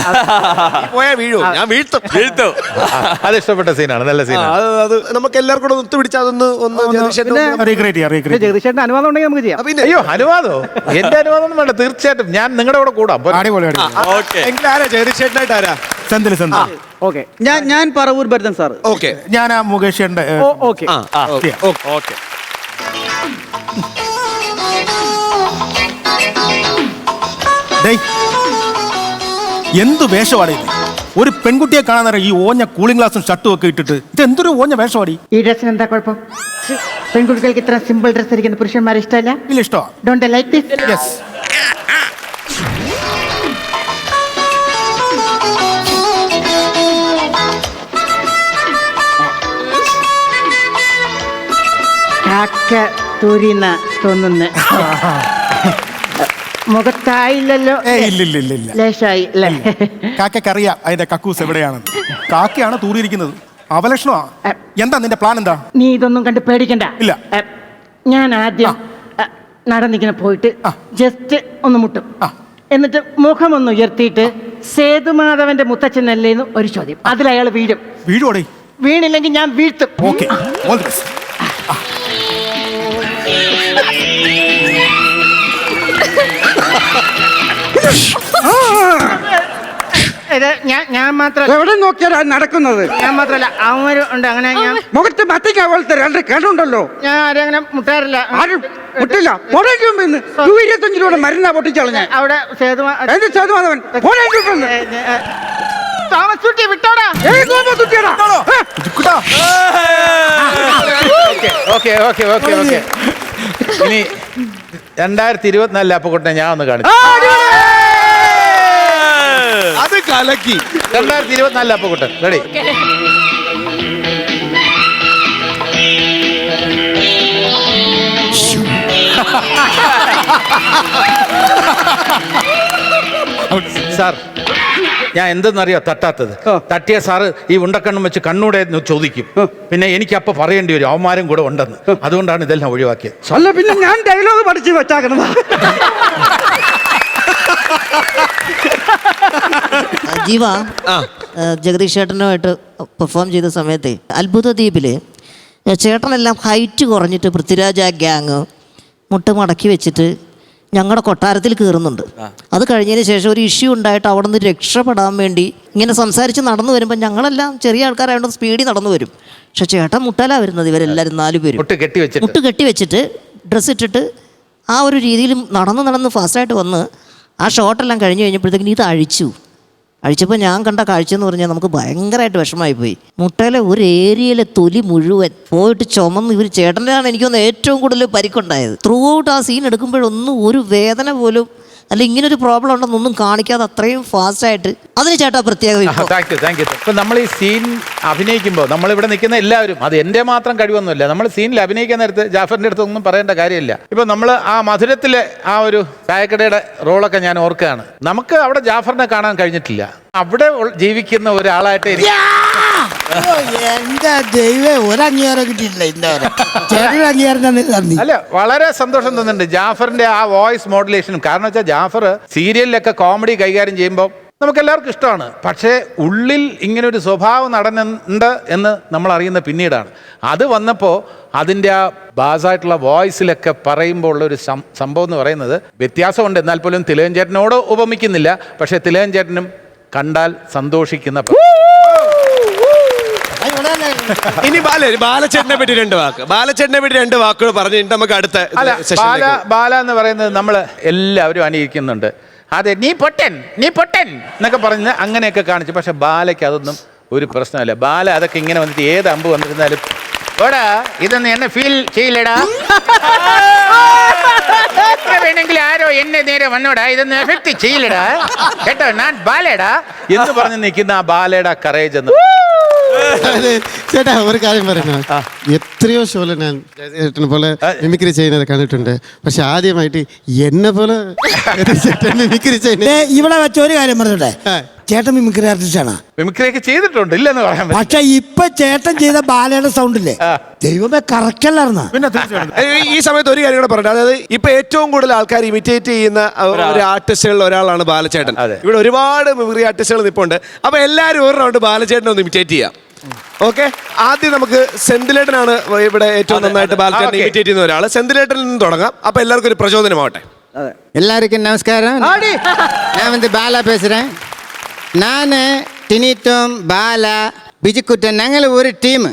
പോയാ വീഴൂ, ഞാൻ വീഴ്ത്തും. അത് ഇഷ്ടപ്പെട്ട സീനാണ്, നല്ല സീനാണ്. അത് നമുക്ക് എല്ലാവർക്കും കൂടെ ഒത്തുപിടിച്ച് അതൊന്ന് ജഗദീഷേട്ടൻ അനുവാദം ഉണ്ടെങ്കിൽ നമുക്ക് ചെയ്യാം. അയ്യോ, അനുവാദോ? എന്റെ അനുവാദം ഒന്നും വേണ്ട, തീർച്ചയായിട്ടും ഞാൻ നിങ്ങളുടെ കൂടെ കൂടാം. ജഗദീഷേട്ടനായിട്ട് ആരാ? ഓക്കെ, ഞാൻ പറവൂർ ഭരതൻ സാർ. ഓക്കെ, ഞാൻ മുകേഷ്. Okay, okay. എന്ത് വേഷമാണ് ഇത്? ഒരു പെൺകുട്ടിയെ കാണാൻ നേരം ഈ ഓഞ്ഞ കൂളിംഗ് ഗ്ലാസും ഷർട്ടും ഒക്കെ ഇട്ടിട്ട് ഇത് എന്തൊരു ഓഞ്ഞ വേഷമാണ്? ഈ ഡ്രസ്സിന് എന്താ കുഴപ്പം? പെൺകുട്ടികൾക്ക് ഇത്ര സിമ്പിൾ ഡ്രസ് ധരിക്കുന്ന പുരുഷന്മാരെ ഇഷ്ടമല്ല? ഇല്ല, ഇഷ്ടമാണ്. Don't like this? യെസ്. കാക്ക തൂരിന്ന തോന്നുന്നു. മുഖത്തായില്ലല്ലോ? ഇല്ല. ലേശായി അല്ലേ? കാക്കറിയാം അതിന്റെ കക്കൂസ് എവിടെയാണെന്ന്. കാക്കയാണ് തൂറിയിരിക്കുന്നത്. അവലക്ഷണമാ. എന്താ നിന്റെ പ്ലാൻ? എന്താ? നീ ഇതൊന്നും കണ്ട് പേടിക്കണ്ട. ഇല്ല. ഞാൻ ആദ്യം നടന്നിങ്ങനെ പോയിട്ട് ജസ്റ്റ് ഒന്ന് മുട്ടും. എന്നിട്ട് മുഖമൊന്ന് ഉയർത്തിയിട്ട് സേതുമാധവന്റെ മുത്തച്ഛനല്ലേന്ന് ഒരു ചോദ്യം. അതിൽ അയാൾ വീഴും. വീഴോടെ? വീണില്ലെങ്കിൽ ഞാൻ വീഴ്ത്തും. Okay, all the best. ഞാൻ മാത്രമല്ല, എവിടെ നോക്കിയാ നടക്കുന്നത്? ഞാൻ മാത്രമല്ല അവരും ഉണ്ട്. അങ്ങനെ ഞാൻ മുഖത്ത് മത്തിക്ക പോലത്തെ രണ്ട് കേടുണ്ടല്ലോ. ഞാൻ ആരും അങ്ങനെ മുട്ടാറില്ല. ആരും മുട്ടില്ല. 25 രൂപ മരുന്നാ പൊട്ടിച്ചളഞ്ഞ. അവിടെ സേതുമാധവൻ താമസിച്ചുട്ടി വിട്ടോടാ. ഇനി 2024 അപ്പുക്കുട്ടനെ ഞാൻ ഒന്ന് കാണിച്ചു. അത് കലക്കി. 2024 അപ്പുക്കുട്ടൻ റെഡി. സാർ, ഞാൻ എന്തെന്നറിയോ തട്ടാത്തത്? തട്ടിയ സാറ് ഈ ഉണ്ടക്കണ്ണും വെച്ച് കണ്ണൂടെ ചോദിക്കും. പിന്നെ എനിക്ക് അപ്പൊ പറയേണ്ടി വരും അവന്മാരും കൂടെ ഉണ്ടെന്ന്. അതുകൊണ്ടാണ് ഇതെല്ലാം ഒഴിവാക്കിയത്. അല്ല, പിന്നെ ഞാൻ ഡയലോഗ് പഠിച്ച് വെച്ചാക്കണതാ. ജീവ ജഗദീഷ് ചേട്ടനുമായിട്ട് പെർഫോം ചെയ്ത സമയത്ത് അത്ഭുത ദ്വീപില് ചേട്ടനെല്ലാം ഹൈറ്റ് കുറഞ്ഞിട്ട് പൃഥ്വിരാജ് ആ ഗ്യാങ് മുട്ട മടക്കി വെച്ചിട്ട് ഞങ്ങളുടെ കൊട്ടാരത്തിൽ കയറുന്നുണ്ട്. അത് കഴിഞ്ഞതിന് ശേഷം ഒരു ഇഷ്യൂ ഉണ്ടായിട്ട് അവിടെ നിന്ന് രക്ഷപ്പെടാൻ വേണ്ടി ഇങ്ങനെ സംസാരിച്ച് നടന്നു വരുമ്പോൾ ഞങ്ങളെല്ലാം ചെറിയ ആൾക്കാരായതുകൊണ്ട് സ്പീഡിൽ നടന്നു വരും. പക്ഷെ ചേട്ടൻ മുട്ടലാ വരുന്നത്. ഇവരെല്ലാവരും 4 പേരും മുട്ട് കെട്ടി വെച്ചിട്ട് ഡ്രസ്സ് ഇട്ടിട്ട് ആ ഒരു രീതിയിൽ നടന്ന് ഫാസ്റ്റായിട്ട് വന്ന് ആ ഷോട്ടെല്ലാം കഴിഞ്ഞ് കഴിഞ്ഞപ്പോഴത്തേക്കും ഇത് അഴിച്ചപ്പോൾ ഞാൻ കണ്ട കാഴ്ച എന്ന് പറഞ്ഞാൽ നമുക്ക് ഭയങ്കരമായിട്ട് വിഷമമായി പോയി. മുട്ടയിലെ ഒരു ഏരിയയിലെ തൊലി മുഴുവൻ പോയിട്ട് ചുമന്ന് ഇവർ ചേട്ടൻ്റെയാണ് എനിക്കൊന്ന് ഏറ്റവും കൂടുതൽ പരിക്കുണ്ടായത്. ത്രൂ ഔട്ട് ആ സീൻ എടുക്കുമ്പോഴൊന്നും ഒരു വേദന പോലും അല്ല ഇങ്ങനൊരു പ്രോബ്ലം ഉണ്ടെന്നൊന്നും കാണിക്കാതെ അത്രയും ഫാസ്റ്റായിട്ട് അതിന് ചേട്ടാ പ്രത്യേകം. ഇപ്പം നമ്മൾ ഈ സീൻ അഭിനയിക്കുമ്പോൾ നമ്മളിവിടെ നിൽക്കുന്ന എല്ലാവരും, അത് എൻ്റെ മാത്രം കഴിവൊന്നുമില്ല, നമ്മൾ സീനിൽ അഭിനയിക്കാൻ നേരത്ത് ജാഫറിൻ്റെ അടുത്ത് ഒന്നും പറയേണ്ട കാര്യമില്ല. ഇപ്പം നമ്മൾ ആ മധുരത്തിലെ ആ ഒരു ചായക്കടയുടെ റോളൊക്കെ ഞാൻ ഓർക്കുകയാണ്. നമുക്ക് അവിടെ ജാഫറിനെ കാണാൻ കഴിഞ്ഞിട്ടില്ല. അവിടെ ജീവിക്കുന്ന ഒരാളായിട്ട് എനിക്ക് അല്ല വളരെ സന്തോഷം തോന്നുന്നുണ്ട് ജാഫറിന്റെ ആ വോയിസ് മോഡുലേഷനും. കാരണം വെച്ചാൽ ജാഫർ സീരിയലിലൊക്കെ കോമഡി കൈകാര്യം ചെയ്യുമ്പോൾ നമുക്ക് എല്ലാവർക്കും ഇഷ്ടമാണ്. പക്ഷേ ഉള്ളിൽ ഇങ്ങനെ ഒരു സ്വഭാവ നടനുണ്ട് എന്ന് നമ്മൾ അറിയുന്ന പിന്നീടാണ്. അത് വന്നപ്പോൾ അതിൻ്റെ ആ ബാസായിട്ടുള്ള വോയിസിലൊക്കെ പറയുമ്പോൾ ഉള്ള ഒരു സംഭവം എന്ന് പറയുന്നത് വ്യത്യാസമുണ്ട്. എന്നാൽ പോലും തിലകൻ ചേട്ടനോട് ഉപമിക്കുന്നില്ല. പക്ഷേ തിലകൻ ചേട്ടനും കണ്ടാൽ സന്തോഷിക്കുന്ന. ഇനി ബാലചേട്ടനെ പറ്റി 2 വാക്ക്. ബാലചേട്ടനെ പറ്റി 2 വാക്കുകൾ പറഞ്ഞിട്ട് നമുക്ക് അടുത്ത ബാല എന്ന് പറയുന്നത് നമ്മൾ എല്ലാവരും അനുകരിക്കുന്നുണ്ട്. അതെ, നീ പൊട്ടൻ എന്നൊക്കെ പറഞ്ഞ് അങ്ങനെയൊക്കെ കാണിച്ചു. പക്ഷെ ബാലയ്ക്ക് അതൊന്നും ഒരു പ്രശ്നമല്ല. ബാല അതൊക്കെ ഇങ്ങനെ വന്നിട്ട് ഏത് അമ്പ് വന്നിരുന്നാലും ഓടാ ഇതൊന്നും എന്നെ ഫീൽ ചെയ്യില്ലടാ, എത്ര വേണമെങ്കിലും ആരോ എന്നെ നേരെ വന്നോടാ, ഇതൊന്നും എഫക്ട് ചെയ്യില്ലടാ കേട്ടോ, ഞാൻ ബാലടാ എന്ന് പറഞ്ഞ് നിൽക്കുന്ന ആ ബാലയുടെ കറേജ് എന്ന് ചേട്ടാ ഒരു കാര്യം പറയുന്നു, എത്രയോ ഷോയില് ഞാൻ ചേട്ടനെ പോലെ മിമിക്രി ചെയ്യുന്നത് കണ്ടിട്ടുണ്ട്. പക്ഷെ ആദ്യമായിട്ട് എന്നെ പോലെ ചേട്ടൻ മിമിക്രി ചെയ്യുന്നത്. ഇവിടെ വെച്ച ഒരു കാര്യം പറഞ്ഞോട്ടെ, ചേട്ടൻ മിമിക്രി ആർട്ടിസ്റ്റാണ്. മിമിക്രി ഒക്കെ ചെയ്തിട്ടുണ്ട്, ഇല്ലെന്ന് പറയാൻ പറ്റില്ല. പക്ഷെ ഇപ്പൊ ചേട്ടൻ ചെയ്ത ബാലയുടെ സൗണ്ടില്ലേ, ദൈവമേ കറക്റ്റ് അല്ലായിരുന്ന. ഈ സമയത്ത് ഒരു കാര്യം കൂടെ പറഞ്ഞു, അതായത് ഇപ്പൊ ഏറ്റവും കൂടുതൽ ആൾക്കാർ ഇമിറ്റേറ്റ് ചെയ്യുന്ന ഒരു ആർട്ടിസ്റ്റുകളിൽ ഒരാളാണ് ബാലചേട്ടൻ. ഇവിടെ ഒരുപാട് മിമിക്രി ആർട്ടിസ്റ്റുകൾ നിൽപ്പുണ്ട്. അപ്പൊ എല്ലാവരും ഒരു റൗണ്ട് ബാലചേട്ടനെ ഒന്ന് ഇമിറ്റേറ്റ് ചെയ്യാം. ഓക്കെ, ആദ്യം നമുക്ക് സെന്തിലേട്ടനാണ് ഇവിടെ ഏറ്റവും നന്നായിട്ട് ബാലചേട്ടൻ ഇമിറ്റേറ്റ് ചെയ്യുന്ന ഒരാൾ. സെന്തിലേട്ടനിൽ നിന്ന് തുടങ്ങാം. അപ്പൊ എല്ലാവർക്കും ഒരു പ്രചോദനമാവട്ടെ. எல்லாருக்கும் நமஸ்காரம். நான் வந்து பாலா பேசுகிறேன். நான் டினிட்டும் பாலா ബിജുക്കുട്ടൻ ഞങ്ങൾ ഒരു ടീം.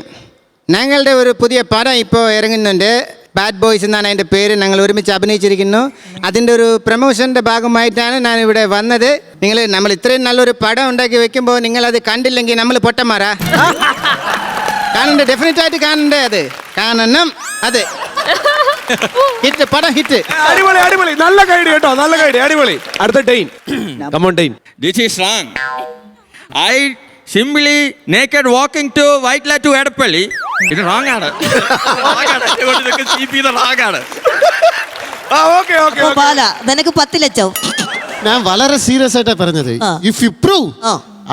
ഞങ്ങളുടെ ഒരു പുതിയ പടം ഇപ്പോൾ ഇറങ്ങുന്നുണ്ട്. ബാഡ് ബോയ്സ് എന്നാണ് അതിൻ്റെ പേര്. ഞങ്ങൾ ഒരുമിച്ച് അഭിനയിച്ചിരിക്കുന്നു. അതിൻ്റെ ഒരു പ്രമോഷൻ്റെ ഭാഗമായിട്ടാണ് ഞാൻ ഇവിടെ വന്നത്. നമ്മൾ ഇത്രയും നല്ലൊരു പടം ഉണ്ടാക്കി വെക്കുമ്പോൾ നിങ്ങളത് കണ്ടില്ലെങ്കിൽ നമ്മൾ പൊട്ടന്മാരാ? കാണണ്ടേ? ഡെഫിനറ്റ് ആയിട്ട് കാണണ്ടേ? അത് കാണണം. അത് ഹിറ്റ്, പടം ഹിറ്റ്. അടിപൊളി അടിപൊളി, നല്ല കൈഡി കേട്ടോ, നല്ല കൈഡി, അടിപൊളി. അടുത്ത Dain, come on Dain. This is wrong. I simply naked walking to Vaitla to Edapalli. ഇത് wrong ആണ്. ഇതൊക്കെ CP യുടെ wrong ആണ്. ഓക്കെ ഓക്കെ ബാല നിനക്ക് 10 ലക്ഷം. ഞാൻ വളരെ സീരിയസ് ആയിട്ടാ പറഞ്ഞത്. If you prove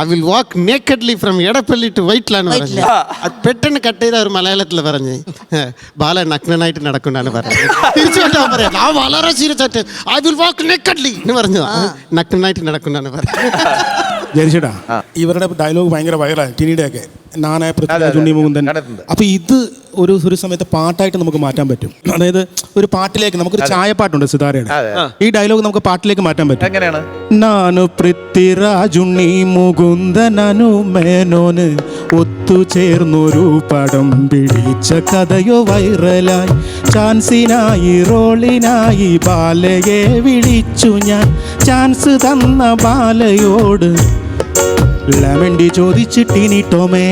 I will walk nakedly from Edappally to Whiteland പറഞ്ഞു. അത് പെട്ടെന്ന് കട്ട് ചെയ്ത ഒരു മലയാളത്തിൽ പറഞ്ഞ് ബാല നഗ്നനായിട്ട് നടക്കൊണ്ടാണ് പറഞ്ഞത്. തിരിച്ചു കൊണ്ടാൻ പറയാം, ഞാൻ വളരെ സീരിയസ് ആയിട്ട് ഐ വിൽ വാക്ക് നേക്കഡ്ലി എന്ന് പറഞ്ഞു. നഗ്നനായിട്ട് നടക്കൊണ്ടാണ് പറഞ്ഞത്. ജനിച്ചേട്ടാ, ഇവരുടെ ഡയലോഗ് ഭയങ്കര വൈറലാണ്. ടിനിയുടെയൊക്കെ നാനായ പൃഥ്വിരാജ്, ഉണ്ണി മുകുന്ദൻ. അപ്പൊ ഇത് ഒരു സമയത്ത് പാട്ടായിട്ട് നമുക്ക് മാറ്റാൻ പറ്റും. അതായത് ഒരു പാട്ടിലേക്ക് നമുക്കൊരു ചായപ്പാട്ടുണ്ട് സിതാരയുടെ. ഈ ഡയലോഗ് നമുക്ക് പാട്ടിലേക്ക് മാറ്റാൻ പറ്റും. എങ്ങനെയാണ്? നാനു പൃഥ്വിരാജ്, ഉണ്ണി മുകുന്ദൻ, അനു മേനോന് ഒത്തുചേർന്നൊരു പടം പിടിച്ച കഥയോ വൈറലായി. ചാൻസിനായി റോളിനായി ബാലയെ വിളിച്ചു ഞാൻ. ചാൻസ് തന്ന ബാലയോട് ലെമണ്ടി ചോദിച്ചിട്ടിനി ടോമേ.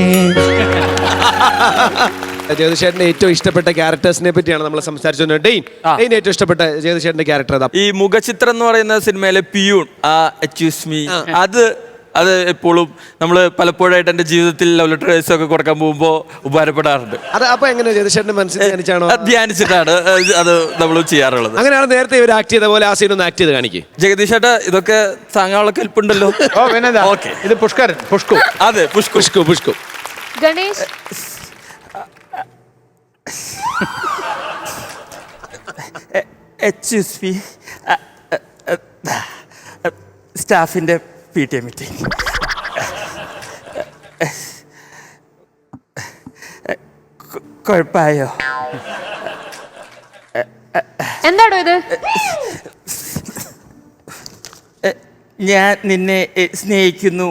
ജഗദീഷേട്ടന്റെ ഏറ്റവും ഇഷ്ടപ്പെട്ട ക്യാരക്ടേഴ്സിനെ പറ്റിയാണ് നമ്മൾ സംസാരിച്ചത്. ഡെയിൻ ഏറ്റവും ഇഷ്ടപ്പെട്ട ജഗദീഷേട്ടന്റെ ക്യാരക്ടർ ഏതാ? ഈ മുഖചിത്രം എന്ന് പറയുന്ന സിനിമയിലെ പിയൂൺ, എക്സ്ക്യൂസ് മീ, അത് എപ്പോഴും നമ്മൾ പലപ്പോഴായിട്ട് എൻ്റെ ജീവിതത്തിൽ ലവ് ലെറ്റേഴ്സ് ഒക്കെ കൊടുക്കാൻ പോകുമ്പോൾ ഉപകാരപ്പെടാറുണ്ട്. അത് അപ്പൊ എങ്ങനെ ജഗദീഷേട്ടന്റെ മനസ്സിൽ ധ്യാനിച്ചാണോ? ധ്യാനിച്ചിട്ടാണ് അത് നമ്മൾ ചെയ്യാറുള്ളത്. അങ്ങനെയാണ് നേരത്തെ ഇവർ ആക്ട് ചെയ്ത പോലെ ആ സീൻ ഒന്ന് ആക്ട് ചെയ്ത് കാണിക്കും. ജഗദീഷേട്ട ഇതൊക്കെ താങ്ങാനുള്ള കെൽപ്പുണ്ടല്ലോ. ഓക്കെ, ഇത് പുഷ്കരൻ, പുഷ്കു. അതെ, പുഷ്കു. ഗണേഷ്, എക്സ്ക്യൂസ് മീ, സ്റ്റാഫിൻ്റെ PTA മീറ്റിംഗ്. കുഴപ്പമായോ? എന്താണോ ഇത്? ഞാൻ നിന്നെ സ്നേഹിക്കുന്നു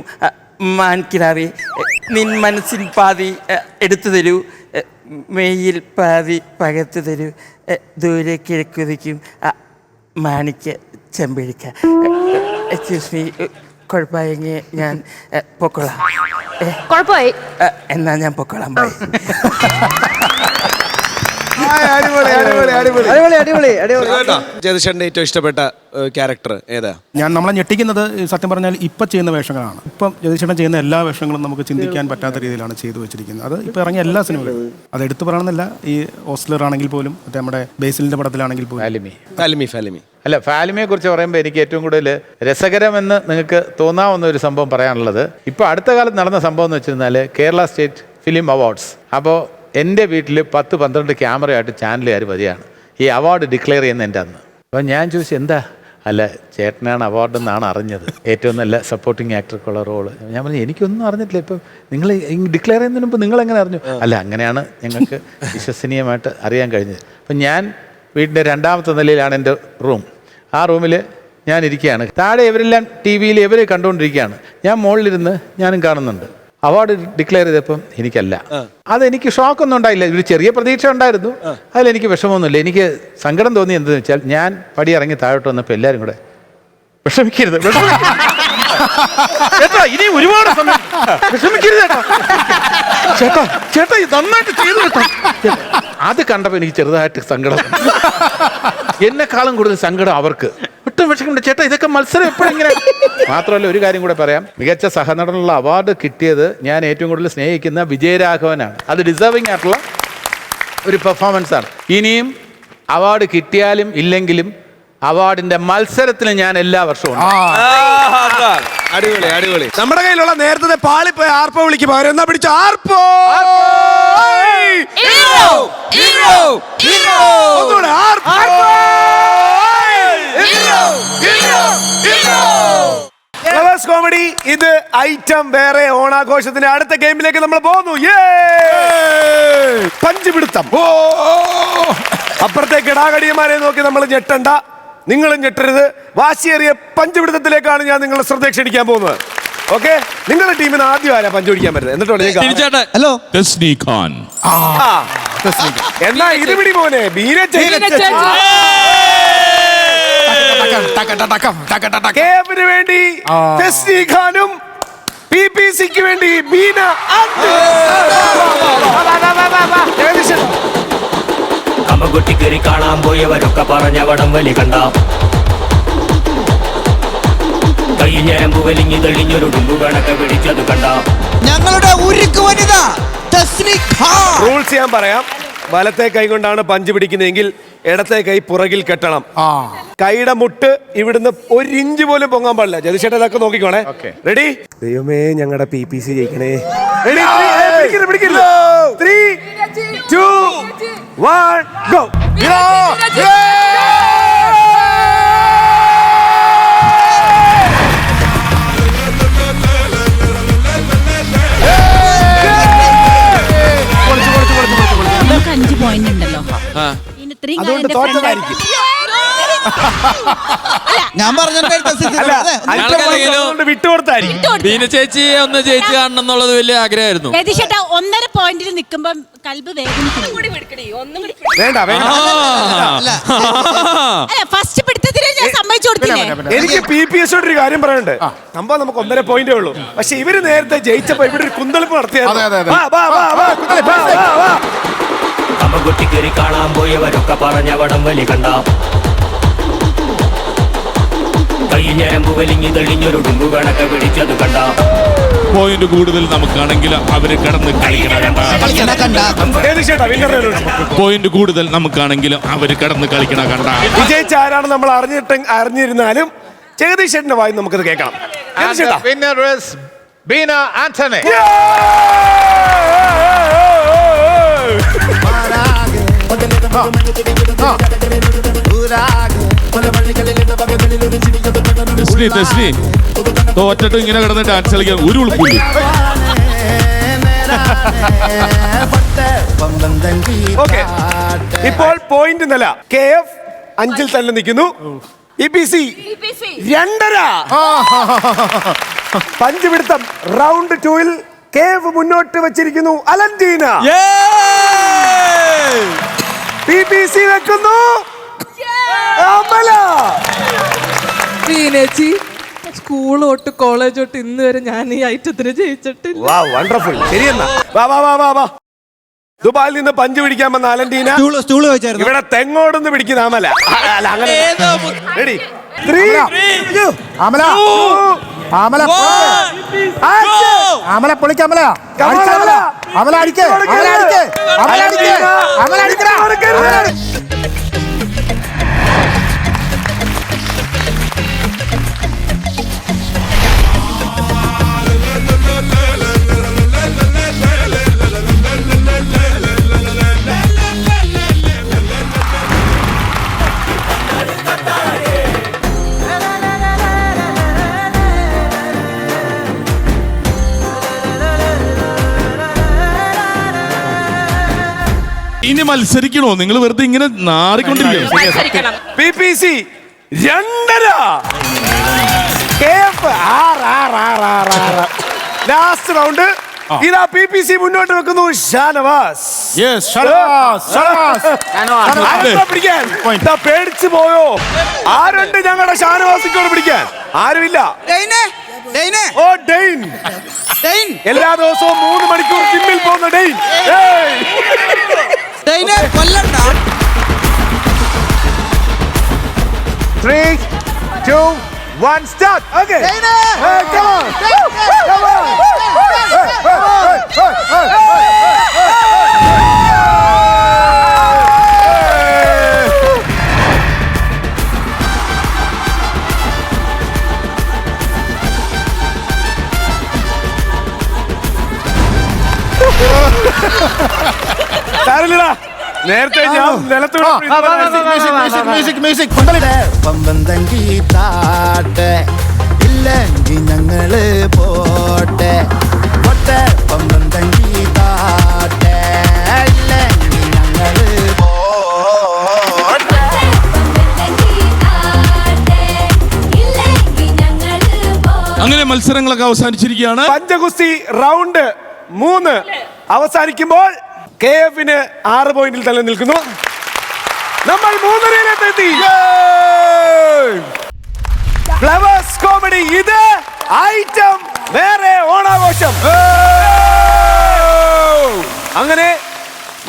മാൻകിടാവേ. നിൻ മനസ്സിൽ പാതി എടുത്തു തരൂ, മെയ്യിൽ പാതി പകർത്തു തരൂ. ദൂരെ കിഴക്കുതിക്കും മാണിക്ക ചെമ്പഴിക്ക. എക്സ്ക്യൂസ് മീ, കുഴപ്പമായെങ്കിൽ ഞാൻ പൊക്കോളാം. കുഴപ്പമായി എന്നാ ഞാൻ പൊക്കോളാം. ബൈ. ജഗദീഷേട്ടന്റെ ഏറ്റവും ഇഷ്ടപ്പെട്ട ക്യാരക്ടർ ഏതാ? നമ്മളെ ഞെട്ടിക്കുന്നത് സത്യം പറഞ്ഞാൽ ഇപ്പം ചെയ്യുന്ന വേഷങ്ങളാണ്. ഇപ്പം ജഗദീഷേട്ടൻ ചെയ്യുന്ന എല്ലാ വേഷങ്ങളും നമുക്ക് ചിന്തിക്കാൻ പറ്റാത്ത രീതിയിലാണ് ചെയ്തു വെച്ചിരിക്കുന്നത്. അത് ഇപ്പം ഇറങ്ങിയ എല്ലാ സിനിമകളും അത് എടുത്തു പറയണമെന്നില്ല. ഈ ഓസ്ലർ ആണെങ്കിൽ പോലും, മറ്റേ നമ്മുടെ ബേസിലിന്റെ പടത്തിലാണെങ്കിൽ പോലും. അല്ല, ഫാലിമിയെ കുറിച്ച് പറയുമ്പോൾ എനിക്ക് ഏറ്റവും കൂടുതൽ രസകരമെന്ന് നിങ്ങൾക്ക് തോന്നാവുന്ന ഒരു സംഭവം പറയാനുള്ളത്, ഇപ്പോൾ അടുത്ത കാലത്ത് നടന്ന സംഭവം എന്ന് വെച്ചിരുന്നാൽ കേരള സ്റ്റേറ്റ് ഫിലിം അവാർഡ്സ്. അപ്പോൾ എൻ്റെ വീട്ടിൽ 10-12 ക്യാമറയായിട്ട് ചാനലുകാർ വരികയാണ് ഈ അവാർഡ് ഡിക്ലെയർ ചെയ്യുന്ന എൻ്റെ അന്ന്. അപ്പോൾ ഞാൻ ചോദിച്ചു, എന്താ? അല്ല, ചേട്ടനാണ് അവാർഡ് എന്നാണ് അറിഞ്ഞത്, ഏറ്റവും നല്ല സപ്പോർട്ടിങ് ആക്ടർക്കുള്ള റോള്. ഞാൻ പറഞ്ഞു, എനിക്കൊന്നും അറിഞ്ഞിട്ടില്ല. ഇപ്പം നിങ്ങൾ ഡിക്ലെയർ ചെയ്യുന്നതിന് മുമ്പ് നിങ്ങൾ എങ്ങനെ അറിഞ്ഞു? അല്ല, അങ്ങനെയാണ് ഞങ്ങൾക്ക് വിശ്വസനീയമായിട്ട് അറിയാൻ കഴിഞ്ഞത്. അപ്പം ഞാൻ വീടിൻ്റെ 2ാമത്തെ നിലയിലാണ് എൻ്റെ റൂം. ആ റൂമിൽ ഞാൻ ഇരിക്കുകയാണ്. താഴെ ഇവരെല്ലാം TV-യിൽ ഇവർ കണ്ടുകൊണ്ടിരിക്കുകയാണ്. ഞാൻ മുകളിലിരുന്ന് ഞാനും കാണുന്നുണ്ട്. അവാർഡ് ഡിക്ലെയർ ചെയ്തപ്പം എനിക്കല്ല. അതെനിക്ക് ഷോക്കൊന്നും ഉണ്ടായില്ല. ഒരു ചെറിയ പ്രതീക്ഷ ഉണ്ടായിരുന്നു, അതിലെനിക്ക് വിഷമമൊന്നുമില്ല. എനിക്ക് സങ്കടം തോന്നി എന്തെന്ന് വെച്ചാൽ, ഞാൻ പടി ഇറങ്ങി താഴോട്ട് വന്നപ്പോൾ എല്ലാവരും കൂടെ വിഷമിക്കരുത് ചേട്ടാ, ഇനി ഒരുപാട് സമയം വിഷമിക്കരുത് ചേട്ടാ, ചേട്ടാ ഇത് നന്നായിട്ട് ചെയ്തു കേട്ടോ. അത് കണ്ടപ്പോൾ എനിക്ക് ചെറുതായിട്ട് സങ്കടം. എന്നെക്കാളും കൂടുതൽ സങ്കടം അവർക്ക്. ഒട്ടും വിഷമിക്കണ്ട ചേട്ടാ, ഇതൊക്കെ മത്സരം എപ്പോഴെങ്ങനെ. മാത്രമല്ല ഒരു കാര്യം കൂടെ പറയാം, മികച്ച സഹനടനുള്ള അവാർഡ് കിട്ടിയത് ഞാൻ ഏറ്റവും കൂടുതൽ സ്നേഹിക്കുന്ന വിജയരാഘവനാണ്. അത് ഡിസേർവിംഗ് ആയിട്ടുള്ള ഒരു പെർഫോമൻസ് ആണ്. ഇനിയും അവാർഡ് കിട്ടിയാലും ഇല്ലെങ്കിലും അവാർഡിന്റെ മത്സരത്തിന് ഞാൻ എല്ലാ വർഷവും അടിപൊളി അടിപൊളി. നമ്മുടെ കയ്യിലുള്ള നേരത്തെ പാളിപ്പോയ ആർപ്പോ വിളിക്കും പകരം എന്നാ പിടിച്ച ആർപ്പോ. കോമഡി ഇത് ഐറ്റം വേറെ. ഓണാഘോഷത്തിന്റെ അടുത്ത ഗെയിമിലേക്ക് നമ്മൾ പോകുന്നു. പഞ്ചുപിടുത്തം. അപ്പുറത്തെ കിടാകടിയന്മാരെ നോക്കി നമ്മൾ ഞെട്ടണ്ട, നിങ്ങളും ഞെട്ടരുത്. വാശിയേറിയ പഞ്ചുപിടുത്തത്തിലേക്കാണ് ഞാൻ നിങ്ങളെ ശ്രദ്ധ ക്ഷണിക്കാൻ പോകുന്നത്. ഓക്കെ, നിങ്ങളുടെ ടീമിന് ആദ്യം ആരാ പഞ്ചു പിടിക്കാൻ പറ്റുന്നത്? എന്നിട്ട് ഹലോ തസ്നി ഖാൻ. എന്നാ ഇത് പിടി മോനെ, ബീന കേവിന് വേണ്ടി തസ്നി ഖാനും PPCക്ക് വേണ്ടി ബീന. കമ്പകുട്ടിക്കറി കാണാൻ പോയവരൊക്കെ പറഞ്ഞ വടം വലി കണ്ട കൈഞ്ഞരമ്പ് വലിഞ്ഞു തെളിഞ്ഞൊരു ഡുമ്പു കണക്ക് പിടിച്ചത് കണ്ട ഞങ്ങളുടെ ഉരുക്ക് വനിത തസ്നി ഖാൻ. റൂൾസ് ഞാൻ പറയാം. വലത്തെ കൈ കൊണ്ടാണ് പഞ്ച് പിടിക്കുന്നതെങ്കിൽ ഇടത്തെ കൈ പുറകിൽ കെട്ടണം. കൈയുടെ മുട്ട് ഇവിടുന്ന് 1 ഇഞ്ച് പോലും പൊങ്ങാൻ പാടില്ല. ജതിഷേട്ട ഇതൊക്കെ നോക്കിക്കോണേ. റെഡി? ദൈവമേ ഞങ്ങളുടെ PPC ജയിക്കണേ. 3, 2, 1 ഗോ. നമുക്ക് 5 പോയിന്റ് ഉണ്ടല്ലോ. അതുകൊണ്ട് തോറ്റതായിരിക്കും. ഞാൻ വിട്ടുകൊടുത്തായിരിക്കും. ബീന ചേച്ചി ഒന്ന് ജയിച്ചു കാണണം എന്നുള്ളത് വലിയ ആഗ്രഹമായിരുന്നു. 1.5 പോയിന്റിൽ നിൽക്കുമ്പം കൽബ് വേണ്ട വേണ്ട. ഫസ്റ്റ് പിടുത്തത്തിന് ഞാൻ സമ്മതിച്ചു കൊടുത്തില്ലേ. എനിക്ക് PPS ഒരു കാര്യം പറയാനുണ്ട്. സംഭവം നമുക്ക് 1.5 പോയിന്റേ ഉള്ളൂ. പക്ഷെ ഇവര് നേരത്തെ ജയിച്ചപ്പോ ഇവിടെ ഒരു കുന്തളിപ്പ് നടത്തിയായിരുന്നു. കമ്പകുട്ടിക്കറി കാണാൻ പോയവരൊക്കെ പറഞ്ഞ വടം വലി കണ്ട കൈഞ്ഞരമ്പ് വലിഞ്ഞു തെളിഞ്ഞൊരു ഡുമ്പു കണക്ക് പിടിച്ചത് കണ്ട പോയിന്റ് കൂടുതൽ നമുക്കാണെങ്കിൽ അവര് കിടന്ന് കളിക്കണം. പോയിന്റ് കൂടുതൽ നമുക്കാണെങ്കിലും അവര് കിടന്ന് കളിക്കണ കണ്ട. വിജയിച്ച ആരാണ് നമ്മൾ അറിഞ്ഞിരുന്നാലും ജഗദീഷ് ചേട്ടന്റെ വായി നമുക്കത് കേൾക്കണം. ബീന ആന്റണി. തസ്നി തോറ്റിട്ട് ഇങ്ങനെ കിടന്ന് ഡാൻസ് കളിക്കാൻ ഒരു ഉൾപ്പില്ല. ഇപ്പോൾ പോയിന്റ് നില KF 5-ൽ തന്നെ നിൽക്കുന്നു. EPC 2.5. പഞ്ചുപിടുത്തം റൗണ്ട് 2-ൽ KF മുന്നോട്ട് വെച്ചിരിക്കുന്നു. അലന്റീന PPC വെക്കുന്നു. അമല. ബീനേച്ചി സ്കൂൾ തൊട്ട് കോളേജ് തൊട്ട് ഇന്ന് വരെ ഞാൻ ഈ ഐറ്റത്തിന് ജയിച്ചിട്ടില്ല. വണ്ടർഫുൾ. ശരിയെന്നാ വാ. ദുബായിൽ നിന്ന് പഞ്ച് പിടിക്കാൻ വന്ന അലന്റീന ഇവിടെ തെങ്ങോടൊന്ന് പിടിക്കുന്ന അമല. അങ്ങനെ റെഡി? 3, 2, അമല അമല അമല പൊളിക്ക്. അമല അമല അടിക്കേ. ഇനി മത്സരിക്കണോ? നിങ്ങൾ വെറുതെ ഇങ്ങനെ നാറിക്കൊണ്ടിരിക്കണം. PPC 2.5. KF 6. Last round. ഇതാ PPC മുന്നോട്ട് വെക്കുന്നു. ഷാനവാസ്. പേടിച്ചു പോയോ? ആരുണ്ട് ഞങ്ങളുടെ ഷാനവാസിക്കോട് പിടിക്കാൻ? ആരുമില്ല. ഓ ഡെയിൻ. എല്ലാ ദിവസവും 3 മണിക്കൂർ ജിമ്മിൽ പോകുന്ന Dain. 2, 1, start. Okay. Hey, come on. Come on. നേരത്തെ ഞാൻ നിലത്തോട് പമ്പന്തങ്കി താട്ടെ ഇല്ലെങ്കിൽ ഞങ്ങള് പോട്ടെ പൊട്ടെ പമ്പന്തങ്കി താട്ടെ ഇല്ലെങ്കിൽ ഞങ്ങള് പോട്ടെ. അങ്ങനെ മത്സരങ്ങളൊക്കെ അവസാനിച്ചിരിക്കുകയാണ്. പഞ്ചഗുസ്തി റൗണ്ട് 3 അവസാനിക്കുമ്പോൾ KF-ന് 6 പോയിന്റിൽ തന്നെ നിൽക്കുന്നു. നമ്മൾ 3-ലെത്തി. ഫ്ലവേഴ്സ് കോമഡി ഇത് ഐറ്റം വേറെ ഓണാഘോഷം. അങ്ങനെ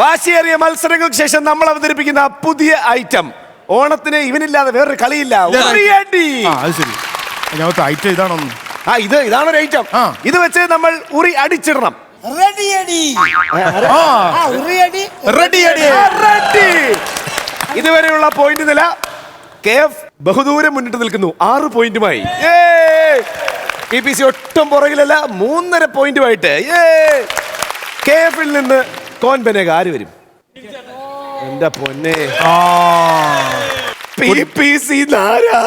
വാശിയേറിയ മത്സരങ്ങൾക്ക് ശേഷം നമ്മൾ അവതരിപ്പിക്കുന്ന പുതിയ ഐറ്റം. ഓണത്തിന് ഇവനില്ലാതെ വേറൊരു കളിയില്ല. ഐറ്റം ഇതാണോ? ഇതാണൊരു ഐറ്റം. ഇത് വെച്ച് നമ്മൾ ഉറി അടിച്ചിടണം. ഇതുവരെയുള്ള പോയിന്റ് നില KF ബഹുദൂരം മുന്നിട്ട് നിൽക്കുന്നു 6 പോയിന്റുമായി. PPC ഒട്ടും പുറകിലല്ല 3.5 പോയിന്റുമായിട്ട്. KF-ൽ നിന്ന് കോൻ ബനേഗ ആര് വരും? എന്റെ പൊന്നെ, PPC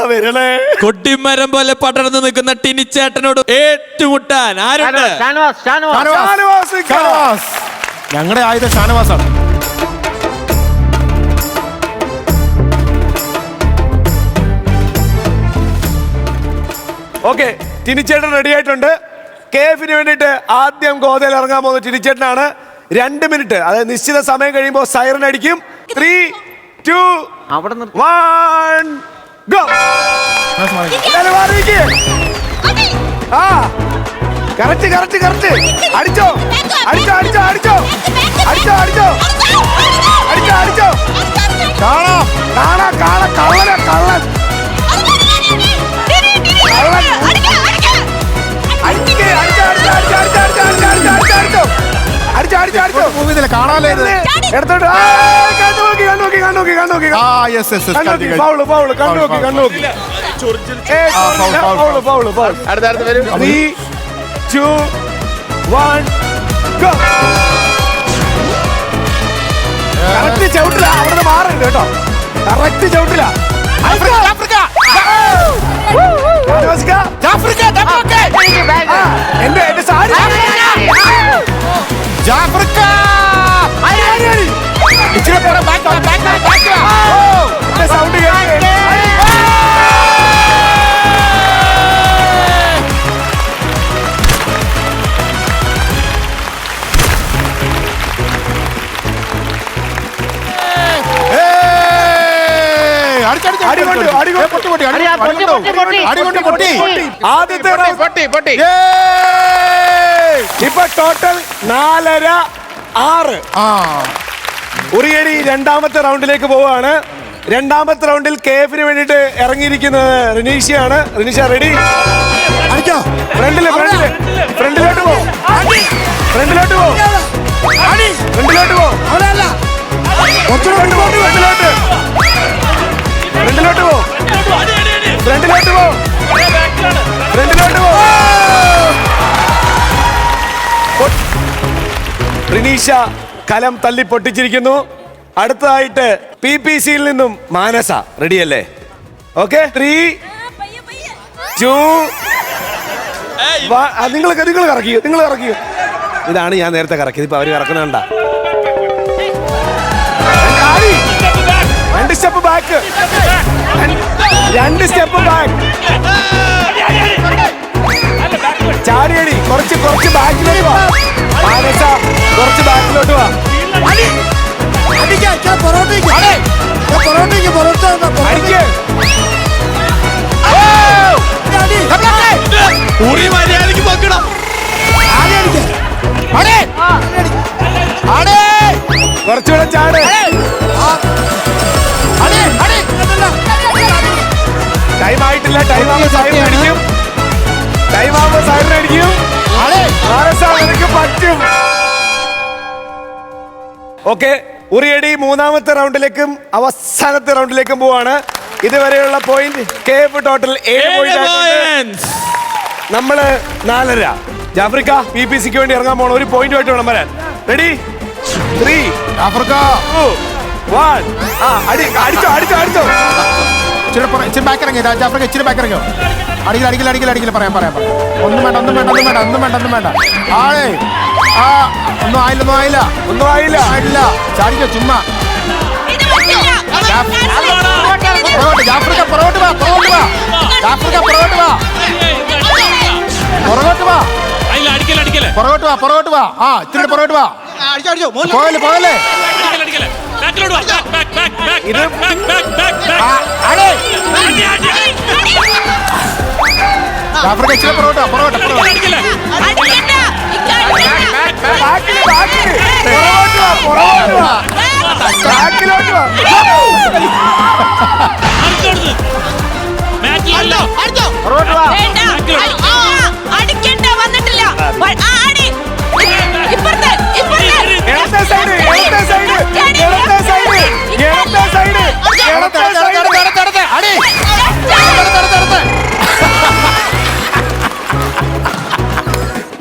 വരണേ. കൊട്ടിമരം പോലെ പടർന്നു നിൽക്കുന്ന ടിനിച്ചേട്ടനോട് ഏറ്റുമുട്ടാൻ ആരുണ്ട്? ഞങ്ങളുടെ ആയുധം ഷാനവാസാണ്. ഓക്കെ, ടിനിച്ചേട്ടൻ റെഡി ആയിട്ടുണ്ട്. KF-ന് വേണ്ടിയിട്ട് ആദ്യം ഗോതയിൽ ഇറങ്ങാൻ പോകുന്ന ടിനിച്ചേട്ടനാണ്. 2 മിനിറ്റ്, അതായത് നിശ്ചിത സമയം കഴിയുമ്പോൾ സൈറൻ അടിക്കും. 3, 2, 1 ഗോ. കറക്റ്റ് അടിച്ചോ അടിച്ചോ അടിച്ചോ അടിച്ചോ അടിച്ചോ അടിച്ചോ അടിച്ചോ. കാണാ കാണാ കാണാ കള്ളൻ കള്ളൻ കാണാലോ എടുത്തോട്ട് അടുത്തടുത്ത് വരും. 3, 2, 1 ഗോ. കറക്റ്റ് ചവിട്ടില്ല, അവിടെ മാറുന്നുണ്ട് കേട്ടോ. കറക്റ്റ് ചവിട്ടില്ല. എന്റെ സാരി സൗണ്ട് ആദ്യത്തെ ഇപ്പൊ ടോട്ടൽ 4-6. ഉറിയടി രണ്ടാമത്തെ റൗണ്ടിലേക്ക് പോവുകയാണ്. രണ്ടാമത്തെ റൗണ്ടിൽ KF-ന് വേണ്ടിയിട്ട് ഇറങ്ങിയിരിക്കുന്നത് റിനീഷയാണ്. റിനീഷ റെഡി? ഫ്രണ്ടിലോട്ട് പോ, ഫ്രണ്ടിലോട്ട് പോ, ഫ്രണ്ടിലോട്ട് പോ, ഫ്രണ്ടിലോട്ട് പോ, ഫ്രണ്ടിലോട്ട് പോ, ഫ്രണ്ടിലോട്ട് പോ, ഫ്രണ്ടിലോട്ട് പോ. റിനീഷ കലം തല്ലി പൊട്ടിച്ചിരിക്കുന്നു. അടുത്തതായിട്ട് PPC-യിൽ നിന്നും മാനസ. റെഡിയല്ലേ? ഓക്കെ, 3, 2, 1. നിങ്ങൾ കറക്കിയോ. ഇതാണ് ഞാൻ നേരത്തെ കറക്കിയത്. ഇപ്പൊ അവര് കറക്കുന്നുണ്ട. 2 സ്റ്റെപ്പ് ബാക്ക്, 2 സ്റ്റെപ്പ് ബാക്ക്. ചാടിയടി, കുറച്ച് ബാക്കിലോട്ട് വാ. മാനസ കുറച്ച് ബാക്കിലോട്ട് വാ. കുറച്ചുകൂടെ ചാട്. ടൈം ആയിട്ടില്ല. ടൈം ആവുമ്പോൾ സൈറൻ അടിക്കും. ടൈം ആവുമ്പോൾ സൈറൻ അടിക്കും. നിനക്ക് പറ്റും. ഓക്കെ, ഉറിയടി മൂന്നാമത്തെ റൗണ്ടിലേക്കും അവസാനത്തെ റൗണ്ടിലേക്കും പോവാണ്. ഇതുവരെയുള്ള പോയിന്റ് KF ടോട്ടൽ 7 പോയിന്റ്. നമ്മള് 4.5. ജാഫ്രിക്ക PPCക്ക് വേണ്ടി ഇറങ്ങാൻ പോകണം. ഒരു പോയിന്റുമായിട്ട് വേണം വരാൻ. Ready 3 Africa 2 1. അടിച്ചോ അടിച്ചോ അടിച്ചോ. ഇച്ചിരി ബാക്ക് ഇറങ്ങി ജാഫ്രിക്ക, ഇച്ചിരി ബാക്ക് ഇറങ്ങിയോ. അടിക്കില്ല പറയാം. ഒന്നും വേണ്ട. ആളെ ഒന്നും ആയില്ല. ചാടിക്കോ ചുമ്മാ. ജാഫ്രിക്ക പുറകോട്ട് വാ. ജാഫ്രിക്ക പുറകോട്ട് വാ. ഇച്ചിരി പുറകോട്ട് വാ. പോകല്ലേ. ജാഫ്രിക്ക ഇച്ചിരി പുറകോട്ട്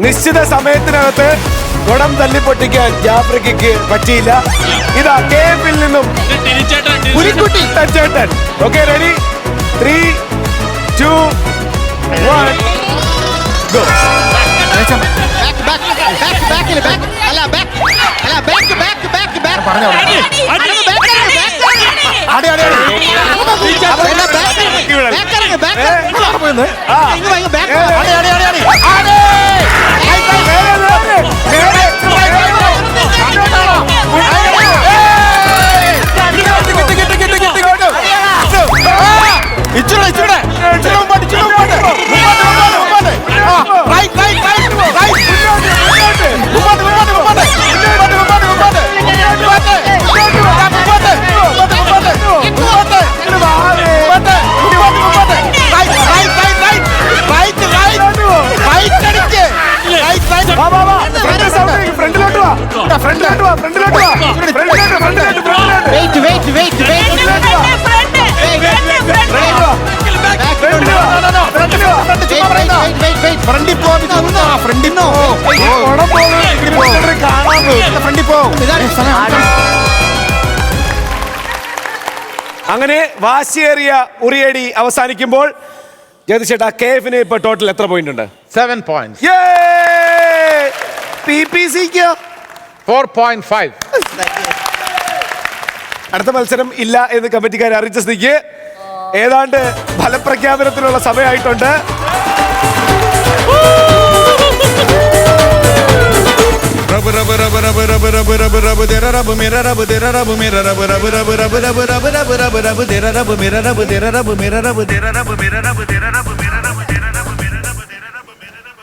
നിശ്ചിത സമയത്തിനകത്ത് കുടം തല്ലിപ്പൊട്ടിക്കാൻ ജാഫ്രിക്കയ്ക്ക് പറ്റിയില്ല. ഇതാ KFൽ നിന്നും പുലിക്കുട്ടി തച്ചേട്ടൻ. Okay, ready 3 2 1 go. അങ്ങനെ വാശിയേറിയ ഉറിയടി അവസാനിക്കുമ്പോൾ ജഗദീഷേട്ടാ KFന് ഇപ്പൊ ടോട്ടൽ എത്ര പോയിന്റ് ഉണ്ട്? 7 points. PPCക്ക് 4.5. അടുത്ത മത്സരം ഇല്ല എന്ന് കമ്മിറ്റിക്കാർ അറിയിച്ച സ്ഥിതിക്ക് ഏതാണ്ട് ഫലപ്രഖ്യാപനത്തിനുള്ള സമയമായിട്ടുണ്ട്.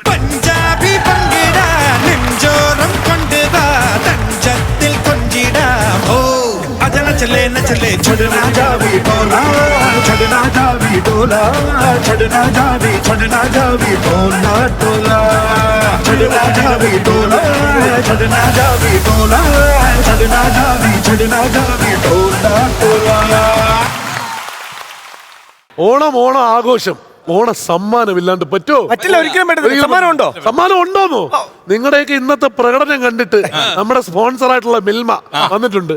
പഞ്ചാബി പങ്കിട നെഞ്ചോരം കൊണ്ടുവാ തഞ്ചത്തിൽ കൊഞ്ചിടാം. ഓ അജന ചലേ ന ചലേ छोड़ना जावी डोला छोड़ना जावी डोला छोड़ना जावी डोला टोला छोड़ना जावी डोला छोड़ना जावी डोला छोड़ना जावी डोला टोला. ഓണം ആഘോഷം, ഓണ സമ്മാനം ഇല്ലാണ്ട് പറ്റുമോ? പറ്റില്ല, ഒരിക്കലും പറ്റില്ല. സമ്മാനം ഉണ്ടോ? സമ്മാനം ഉണ്ടോന്നോ? നിങ്ങളുടെയൊക്കെ ഇന്നത്തെ പ്രകടനം കണ്ടിട്ട് നമ്മുടെ സ്പോൺസർ ആയിട്ടുള്ള മിൽമ വന്നിട്ടുണ്ട്.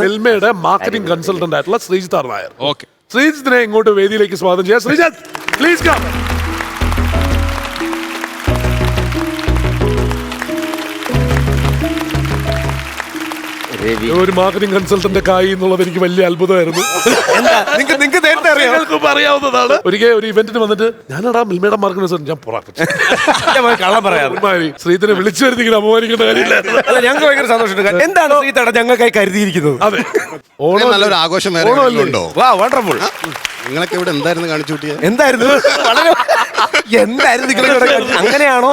മിൽമയുടെ മാർക്കറ്റിംഗ് കൺസൾട്ടന്റ് ആയിട്ടുള്ള ശ്രീജിത്ത് നായർ. ശ്രീജിത്തിനെ ഇങ്ങോട്ട് വേദിയിലേക്ക് സ്വാഗതം ചെയ്യാം. Sreejith, please come. ഒരു മാർക്കറ്റിംഗ് കൺസൾട്ടന്റ് ആയി എന്നുള്ളത് എനിക്ക് വലിയ അത്ഭുതമായിരുന്നു. നിങ്ങൾക്ക് നേരത്തെ അറിയാവുന്നതാണ്. ഒരിക്കൽ ഒരു ഇവന്റിന് വന്നിട്ട് ഞാനടാ മിൽമയുടെ മാർക്കറ്റിംഗ് ഞാൻ കള്ളം പറയാം. ശ്രീധനെ വിളിച്ചു വരുന്നെങ്കിൽ അപമാനിക്കേണ്ട കാര്യമില്ല. ഞങ്ങൾക്ക് ഭയങ്കര സന്തോഷമുണ്ട്. എന്താണ് ശ്രീതട ഞങ്ങൾക്കായി കരുതിയിരിക്കുന്നത്? അതെ, ഓണം നല്ലൊരു ആഘോഷം ഉണ്ടോ? വണ്ടർഫുൾ. നിങ്ങളൊക്കെ ഇവിടെ എന്തായിരുന്നു കാണിച്ചു കൂട്ടിയത്? എന്തായിരുന്നു അങ്ങനെയാണോ?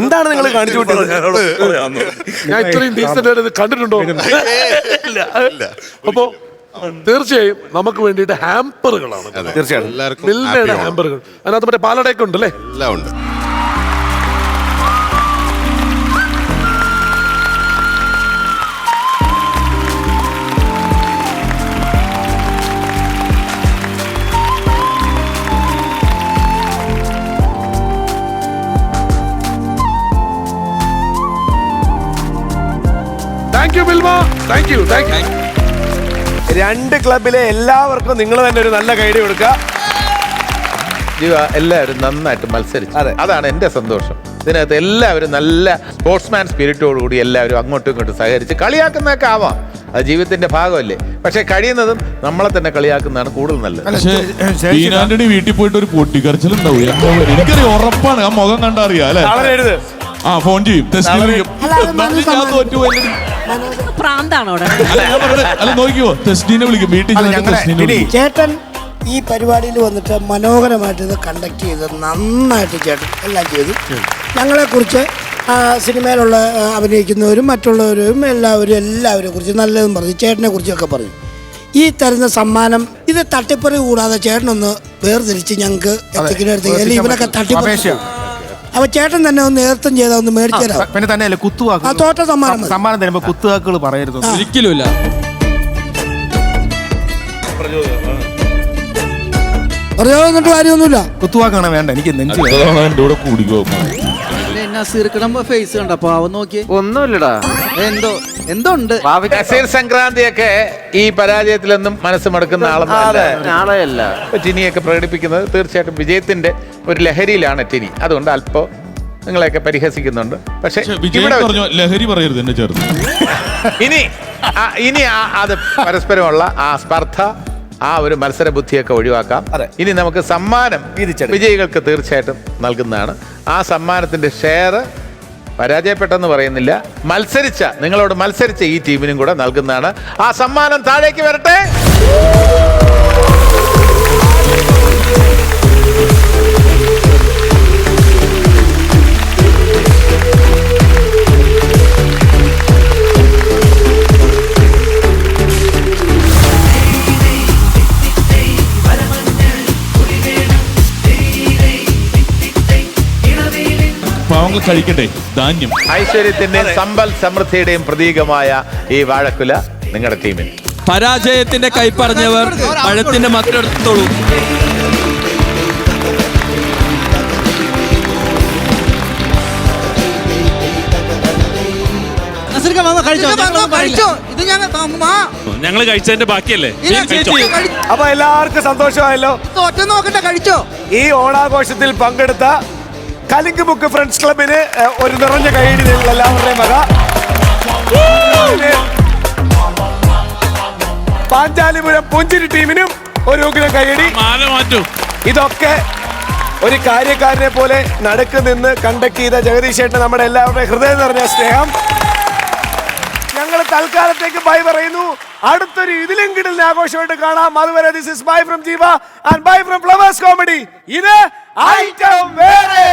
എന്താണ് നിങ്ങൾ കാണിച്ചു കൂട്ടിയത്? ഞാൻ ഇത്രയും ഡീസന്റ് ആയിട്ട് കണ്ടിട്ടുണ്ടോ? അപ്പോ തീർച്ചയായും നമുക്ക് വേണ്ടിയിട്ട് ഹാമ്പറുകളാണ്. തീർച്ചയായും എല്ലാവർക്കും മിൽമയുടെ ഹാമ്പറുകൾ. അതിനകത്ത് മറ്റേ പാലടയൊക്കെ ഉണ്ടല്ലേ? എല്ലാം ഉണ്ട്. Thank you Milma. Thank you. രണ്ട് ക്ലബിലെ എല്ലാവർക്കും നിങ്ങൾ തന്നെ ഒരു നല്ല കൈഡി കൊടുക്കുക. ജീവ, എല്ലാവരും നന്നായിട്ട് മത്സരിച്ചു. അതാണ് എൻ്റെ സന്തോഷം. ഇതിനകത്ത് എല്ലാവരും നല്ല സ്പോർട്സ്മാൻ സ്പിരിറ്റോടുകൂടി എല്ലാവരും അങ്ങോട്ടും ഇങ്ങോട്ടും സഹകരിച്ച് കളിയാക്കുന്നതൊക്കെ ആവാം, അത് ജീവിതത്തിന്റെ ഭാഗമല്ലേ. പക്ഷെ കഴിയുന്നതും നമ്മളെ തന്നെ കളിയാക്കുന്നതാണ് കൂടുതൽ നല്ലത്. പക്ഷേ വീട്ടിൽ പോയിട്ട് ഒരു പൊട്ടിക്കരച്ചിലുണ്ടാവും. എനിക്കറിയാം, ഉറപ്പാണ്. ആ മുഖം കണ്ടറിയാം അല്ലെ? ആ ഫോൺ ചെയ്യും, പ്രാന്താണോ? അല്ല നോക്കിയോ, ടെസ്റ്റിനെ വിളിക്കും വീട്ടിൽ. ചേട്ടൻ ഈ പരിപാടിയിൽ വന്നിട്ട് മനോഹരമായിട്ട് ഇത് കണ്ടക്ട് ചെയ്ത് നന്നായിട്ട് ചേട്ടൻ എല്ലാം ചെയ്തു. ഞങ്ങളെക്കുറിച്ച് സിനിമയിലുള്ള അഭിനയിക്കുന്നവരും മറ്റുള്ളവരും എല്ലാവരെ കുറിച്ച് നല്ലതും പറഞ്ഞു, ചേട്ടനെ കുറിച്ചൊക്കെ പറഞ്ഞു. ഈ തരുന്ന സമ്മാനം ഇത് തട്ടിപ്പറി കൂടാതെ ചേട്ടനൊന്ന് വേർതിരിച്ച് ഞങ്ങൾക്ക് എത്തിക്കുന്നതിനടുത്ത് ഇവരൊക്കെ തട്ടിപ്പറി. അപ്പൊ ചേട്ടൻ തന്നെ ഒന്ന് നേതൃത്വം ചെയ്താൽ ഒന്ന് മേടിച്ചു തരാം. പിന്നെ തന്നെയല്ലേ കുത്തുവാക്ക്, തോറ്റ സമ്മാനം തരുമ്പോ കുത്തുവാക്കുകൾ പറയരുത് ഒരിക്കലുമില്ല. പറഞ്ഞിട്ട് കാര്യമൊന്നുമില്ല. കുത്തുവാക്കാണ് വേണ്ട, എനിക്ക് നെഞ്ചു ഫേസ് കണ്ട പാവം നോക്കി ഒന്നുമില്ലടാ. എന്തോണ്ട് നസീർ സംക്രാന്തിയൊക്കെ ഈ പരാജയത്തിലൊന്നും മനസ്സ് മടുക്കുന്ന ആളെയല്ല. ടിനിയൊക്കെ പ്രകടിപ്പിക്കുന്നത് തീർച്ചയായിട്ടും വിജയത്തിന്റെ ഒരു ലഹരിയിലാണ് ടിനി. അതുകൊണ്ട് അല്പം നിങ്ങളെയൊക്കെ പരിഹസിക്കുന്നുണ്ട്. പക്ഷെ ലഹരി പറയരുത് എന്നെ ചേർന്ന്. ഇനി അത് പരസ്പരമുള്ള ആ സ്പർദ്ധ, ആ ഒരു മത്സര ബുദ്ധിയൊക്കെ ഒഴിവാക്കാം. ഇനി നമുക്ക് സമ്മാനം വിജയികൾക്ക് തീർച്ചയായിട്ടും നൽകുന്നതാണ്. ആ സമ്മാനത്തിന്റെ ഷെയർ പരാജയപ്പെട്ടെന്ന് പറയുന്നില്ല, നിങ്ങളോട് മത്സരിച്ച ഈ ടീമിനും കൂടെ നൽകുന്നതാണ്. ആ സമ്മാനം താഴേക്ക് വരട്ടെ. കഴിക്കട്ടെ. ധാന്യം ഐശ്വര്യത്തിന്റെയും സമ്പൽ സമൃദ്ധിയുടെയും പ്രതീകമായ ഈ വാഴക്കുല നിങ്ങളുടെ ടീമിന്. പരാജയത്തിന്റെ കൈ പറഞ്ഞവർ പഴത്തിന്റെ മത്തിലെടുത്തോളൂ. ഞങ്ങൾ കഴിച്ചതിന്റെ ബാക്കിയല്ലേ? അപ്പൊ എല്ലാവർക്കും സന്തോഷമായല്ലോ. കഴിച്ചോ. ഈ ഓണാഘോഷത്തിൽ പങ്കെടുത്ത കലിങ്ക് ബുക്ക് ഫ്രണ്ട്സ് ക്ലബിന് ഒരു നിറഞ്ഞ കൈയടി നിങ്ങൾ എല്ലാവരുടെയും വക. പാഞ്ചാലിപുരം പുഞ്ചിരി ടീമിനും ഒരു ഉഗ്ര കൈയടി. ഇതൊക്കെ ഒരു കാര്യക്കാരനെ പോലെ നടുക്ക് നിന്ന് കണ്ടക്ട് ചെയ്ത ജഗദീഷ് ചേട്ടൻ നമ്മുടെ എല്ലാവരുടെയും ഹൃദയം നിറഞ്ഞ സ്നേഹം. ഞങ്ങൾ തൽക്കാലത്തേക്ക് ബൈ പറയുന്നു. അടുത്തൊരു ഇതിലും കിടലിന് ആഘോഷമായിട്ട് കാണാം. അതുവരെ ദിസ് ഇസ് ബൈ ഫ്രം ജീവ and bye from flowers comedy. ഇത് ഐറ്റം വേറെ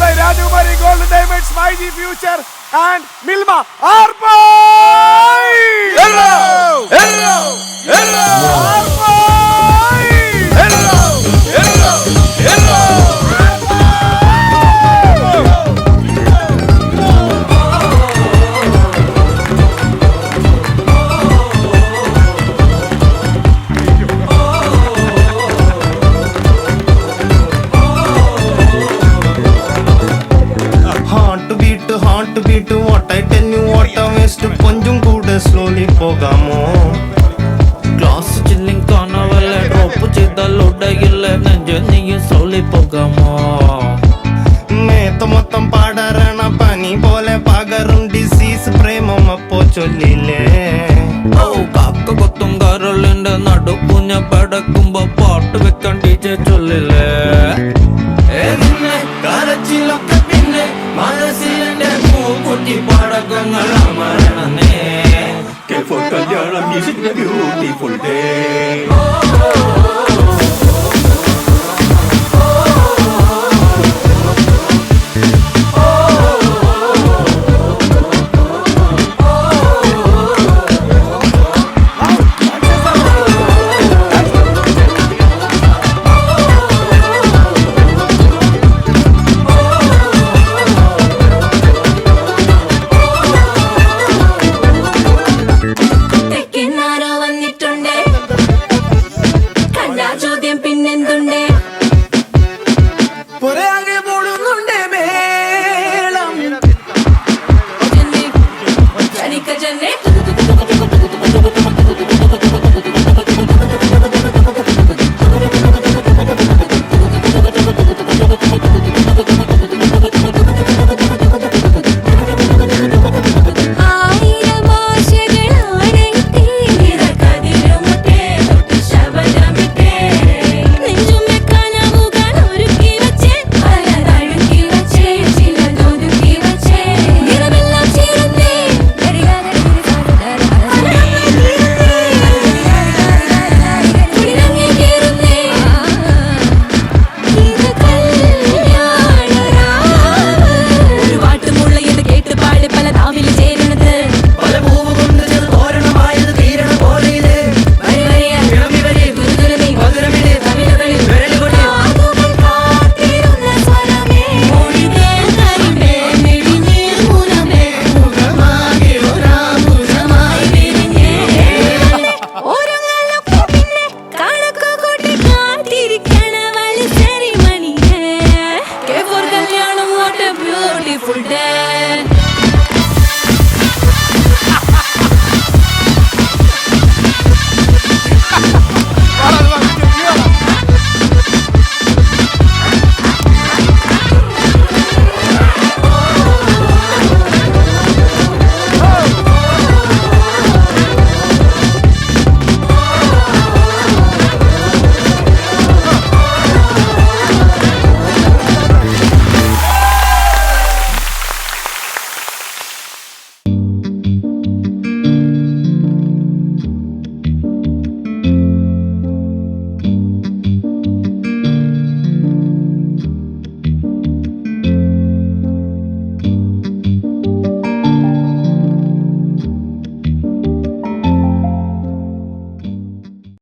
ബൈ രാജകുമാരി golden diamonds, myG future and Milma. கொஞ்சம் கூட ஸ்லோலி போகாமோ கிளாஸ் சில்லிங் காணவல்ல ட்ராப் செய்தால் உடையில்ல நெஞ்ச நீயும் சொல்லி போகாமோ மேத்த மொத்தம் பாடறன பனி போல பகரும் டிசீஸ் பிரேமம் அப்போ சொல்லிலே ഓ കാക്ക കൊത്തും കരളിന്റെ നടുക്കുഞ്ഞ പടക്കുമ്പോ പാട്ട് വെക്കാൻ ടീച്ചർ ചൊല്ലില്ലേ കരച്ചിലൊക്കെ പിന്നെ മനസ്സിലെ പൂക്കുട്ടി പടക്കങ്ങൾ അമരണനേ കല്യാണം ബ്യൂട്ടിഫുൾ ഡേ